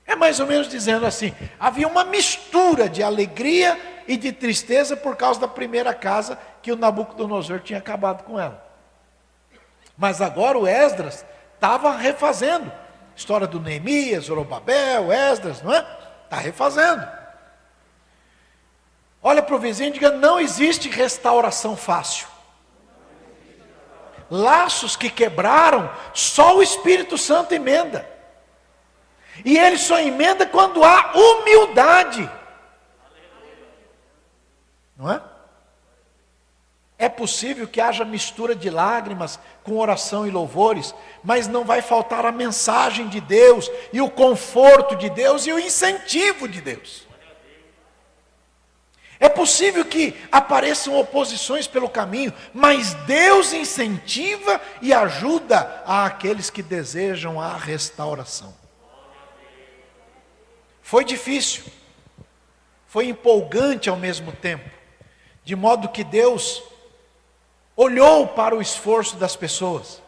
É mais ou menos dizendo assim, havia uma mistura de alegria e de tristeza por causa da primeira casa que o Nabucodonosor tinha acabado com ela. Mas agora o Esdras estava refazendo. História do Neemias, Zorobabel, Esdras, não é? Está refazendo. Olha para o vizinho e diga, não existe restauração fácil. Laços que quebraram, só o Espírito Santo emenda. E ele só emenda quando há humildade. Não é? É possível que haja mistura de lágrimas com oração e louvores, mas não vai faltar a mensagem de Deus, e o conforto de Deus, e o incentivo de Deus. É possível que apareçam oposições pelo caminho, mas Deus incentiva e ajuda aqueles que desejam a restauração. Foi difícil, foi empolgante ao mesmo tempo, de modo que Deus olhou para o esforço das pessoas.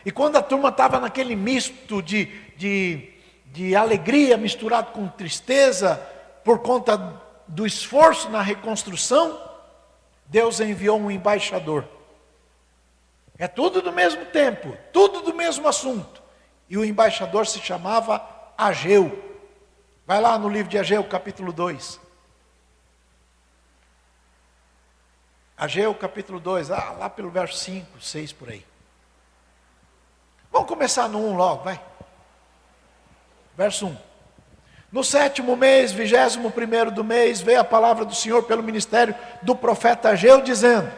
E quando a turma estava naquele misto de alegria misturado com tristeza, por conta do esforço na reconstrução, Deus enviou um embaixador. É tudo do mesmo tempo, tudo do mesmo assunto. E o embaixador se chamava Ageu. Vai lá no livro de Ageu, capítulo 2. Ageu, capítulo 2, lá pelo verso 5, 6 por aí. Vamos começar no 1 logo, vai. Verso 1. No 7º mês, 21º do mês, veio a palavra do Senhor pelo ministério do profeta Ageu, dizendo: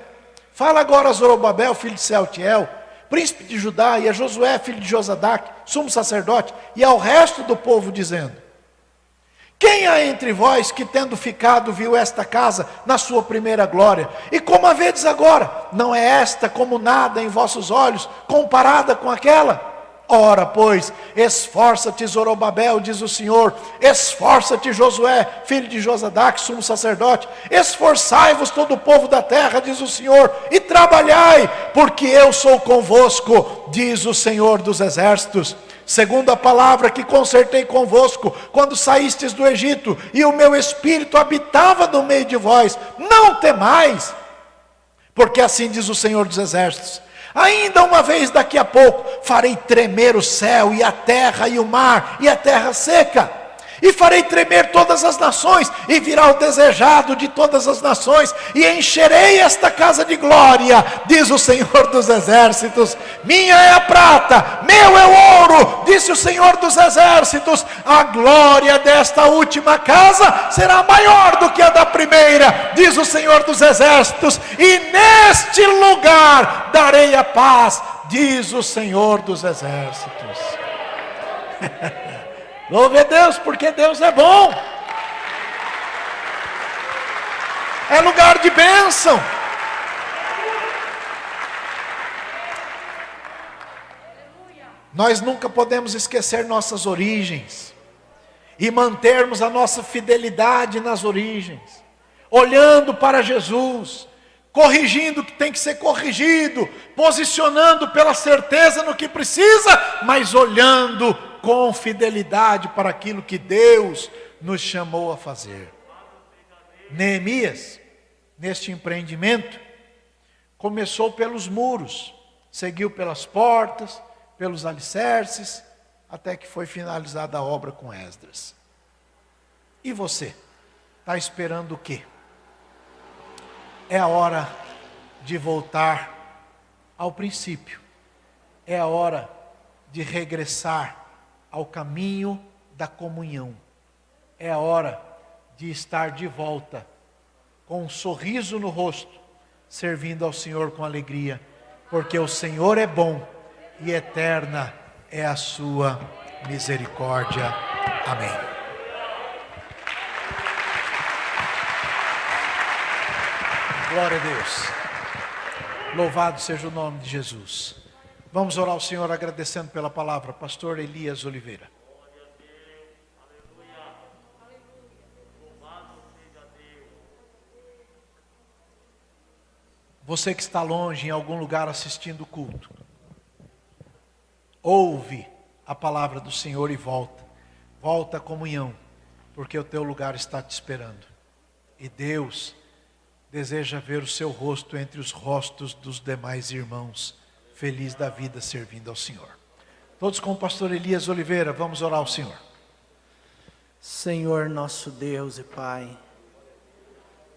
fala agora a Zorobabel, filho de Sealtiel, príncipe de Judá, e a Josué, filho de Josadaque, sumo sacerdote, e ao resto do povo, dizendo: quem há entre vós que, tendo ficado, viu esta casa na sua primeira glória? E como a vedes agora, não é esta como nada em vossos olhos, comparada com aquela? Ora, pois, esforça-te, Zorobabel, diz o Senhor, esforça-te, Josué, filho de Josadaque, sumo sacerdote, esforçai-vos todo o povo da terra, diz o Senhor, e trabalhai, porque eu sou convosco, diz o Senhor dos exércitos. Segundo a palavra que concertei convosco, quando saístes do Egito, e o meu espírito habitava no meio de vós, não temais, porque assim diz o Senhor dos exércitos: ainda uma vez daqui a pouco, farei tremer o céu, e a terra, e o mar, e a terra seca, e farei tremer todas as nações, e virá o desejado de todas as nações, e encherei esta casa de glória, diz o Senhor dos exércitos. Minha é a prata, meu é o ouro, disse o Senhor dos exércitos. A glória desta última casa será maior do que a da primeira, diz o Senhor dos exércitos, e neste lugar darei a paz, diz o Senhor dos exércitos. Louve a Deus, porque Deus é bom. É lugar de bênção. Nós nunca podemos esquecer nossas origens e mantermos a nossa fidelidade nas origens, olhando para Jesus, corrigindo o que tem que ser corrigido, posicionando pela certeza no que precisa, mas olhando com fidelidade para aquilo que Deus nos chamou a fazer. Neemias, neste empreendimento, começou pelos muros, seguiu pelas portas, pelos alicerces, até que foi finalizada a obra com Esdras. E você? Está esperando o quê? É a hora de voltar ao princípio. É a hora de regressar ao caminho da comunhão. É a hora de estar de volta, com um sorriso no rosto, servindo ao Senhor com alegria, porque o Senhor é bom e eterna é a sua misericórdia. Amém. Glória a Deus. Louvado seja o nome de Jesus. Vamos orar ao Senhor agradecendo pela palavra. Pastor Elias Oliveira. Você que está longe, em algum lugar assistindo o culto, ouve a palavra do Senhor e volta. Volta à comunhão, porque o teu lugar está te esperando. E Deus deseja ver o seu rosto entre os rostos dos demais irmãos, feliz da vida servindo ao Senhor. Todos com o pastor Elias Oliveira, vamos orar ao Senhor. Senhor nosso Deus e Pai,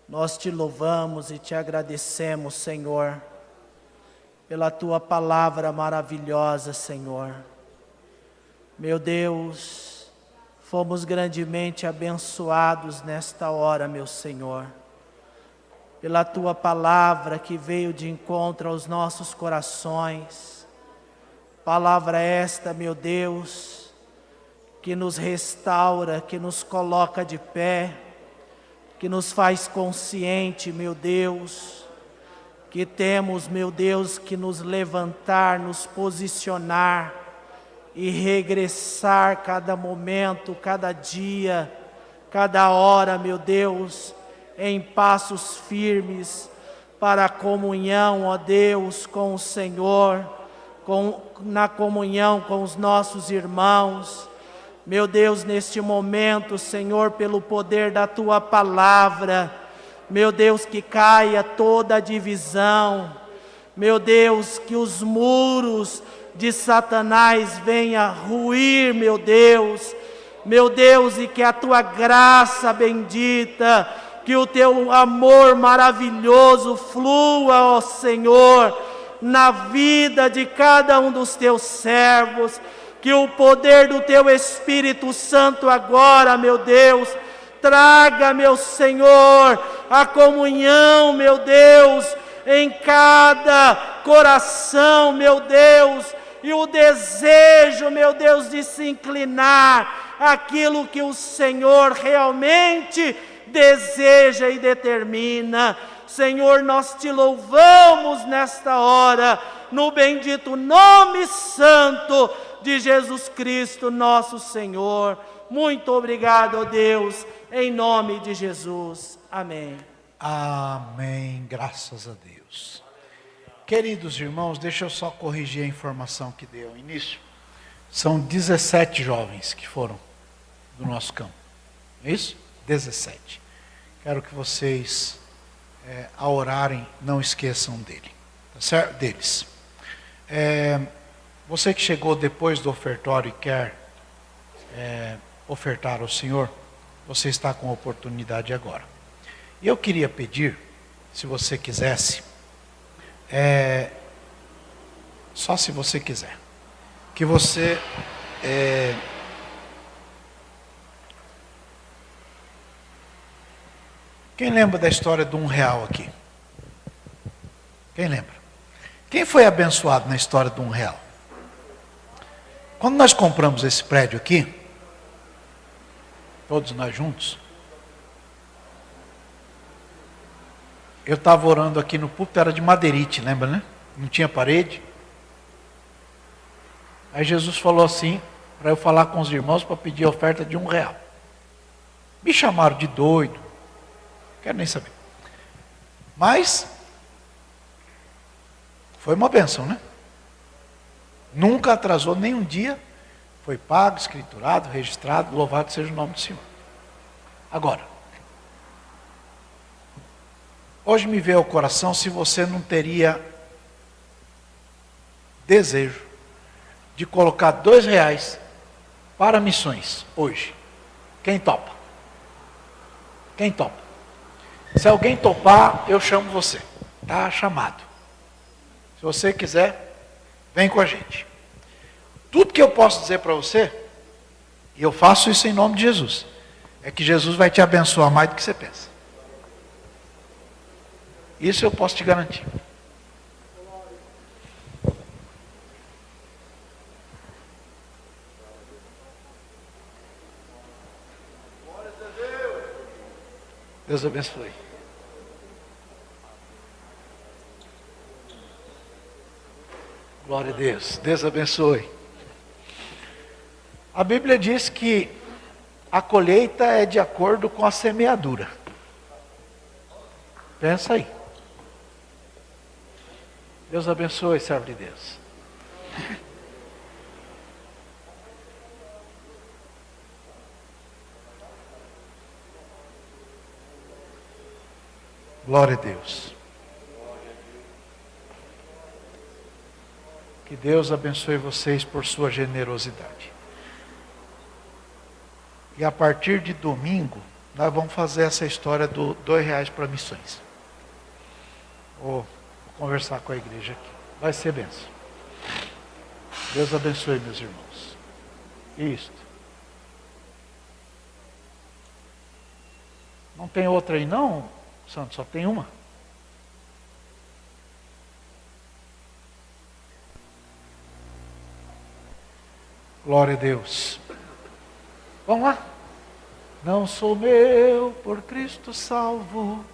nós te louvamos e te agradecemos, Senhor, pela tua palavra maravilhosa, Senhor. Meu Deus, fomos grandemente abençoados nesta hora, meu Senhor, pela tua palavra que veio de encontro aos nossos corações. Palavra esta, meu Deus, que nos restaura, que nos coloca de pé, que nos faz consciente, meu Deus, que temos, meu Deus, que nos levantar, nos posicionar e regressar cada momento, cada dia, cada hora, meu Deus, em passos firmes para a comunhão, ó Deus, com o Senhor, na comunhão com os nossos irmãos. Meu Deus, neste momento, Senhor, pelo poder da tua palavra, meu Deus, que caia toda a divisão, meu Deus, que os muros de Satanás venham a ruir, meu Deus, e que a tua graça bendita, que o teu amor maravilhoso flua, ó Senhor, na vida de cada um dos teus servos, que o poder do teu Espírito Santo agora, meu Deus, traga, meu Senhor, a comunhão, meu Deus, em cada coração, meu Deus, e o desejo, meu Deus, de se inclinar àquilo que o Senhor realmente deseja e determina. Senhor, nós te louvamos nesta hora, no bendito nome santo de Jesus Cristo, nosso Senhor. Muito obrigado, ó Deus, em nome de Jesus. Amém. Amém, graças a Deus. Queridos irmãos, deixa eu só corrigir a informação que deu ao início. São 17 jovens que foram do nosso campo. É isso? 17. Quero que vocês, ao orarem, não esqueçam dele, tá certo? Deles. Você que chegou depois do ofertório e quer ofertar ao Senhor, você está com a oportunidade agora. E eu queria pedir, se você quisesse, só se você quiser, que você quem lembra da história do R$1 aqui? Quem lembra? Quem foi abençoado na história do R$1? Quando nós compramos esse prédio aqui, todos nós juntos, eu estava orando aqui no púlpito, era de madeirite, lembra, né? Não tinha parede. Aí Jesus falou assim, para eu falar com os irmãos para pedir a oferta de R$1. Me chamaram de doido, quero nem saber. Mas foi uma bênção, né? Nunca atrasou nem um dia, foi pago, escriturado, registrado, louvado seja o nome do Senhor. Agora, hoje me veio ao coração se você não teria desejo de colocar R$2 para missões hoje. Quem topa? Quem topa? Se alguém topar, eu chamo você. Está chamado. Se você quiser, vem com a gente. Tudo que eu posso dizer para você, e eu faço isso em nome de Jesus, é que Jesus vai te abençoar mais do que você pensa. Isso eu posso te garantir. Deus abençoe. Glória a Deus. Deus abençoe. A Bíblia diz que a colheita é de acordo com a semeadura. Pensa aí. Deus abençoe, servo de Deus. Glória a Deus. Que Deus abençoe vocês por sua generosidade. E a partir de domingo, nós vamos fazer essa história do R$2 para missões. Vou conversar com a igreja aqui. Vai ser bênção. Deus abençoe, meus irmãos. Isto. Não tem outra aí não, Santo? Só tem uma? Glória a Deus. Vamos lá. Não sou meu, por Cristo salvo.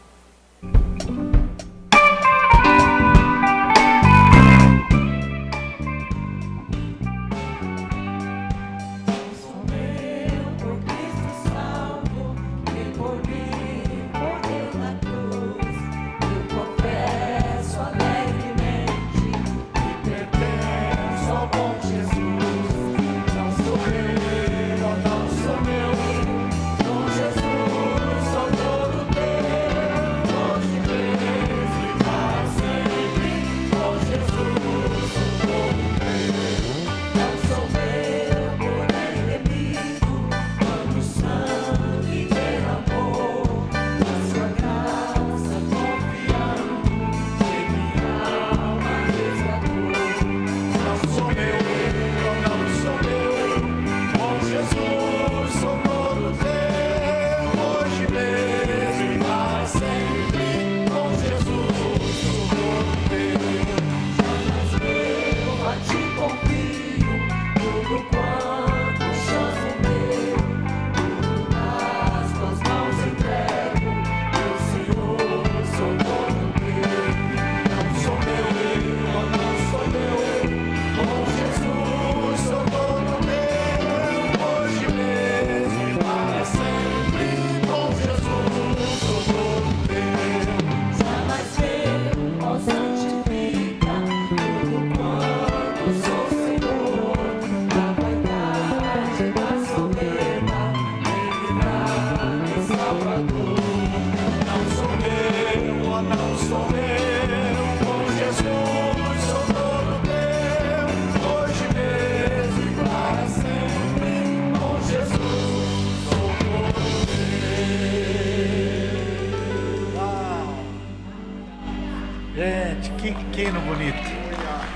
hino bonito.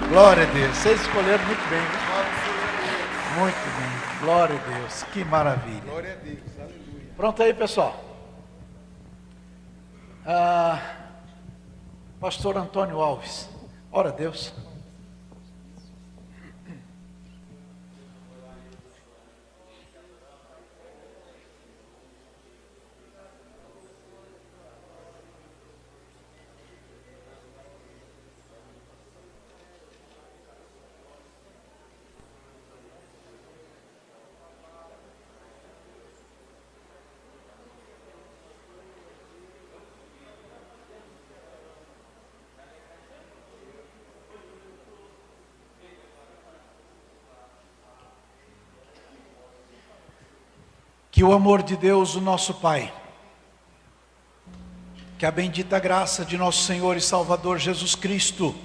Glória a Deus. Vocês escolheram muito bem, viu? Muito bem. Glória a Deus. Que maravilha. Glória a Deus, aleluia. Pronto aí, pessoal. Pastor Antônio Alves. Ora a Deus. Que o amor de Deus, o nosso Pai, que a bendita graça de nosso Senhor e Salvador Jesus Cristo,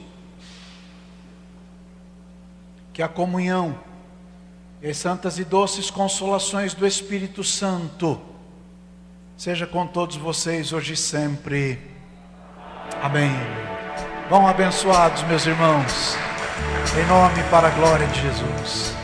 que a comunhão e as santas e doces consolações do Espírito Santo seja com todos vocês hoje e sempre. Amém. Vão abençoados, meus irmãos, em nome e para a glória de Jesus.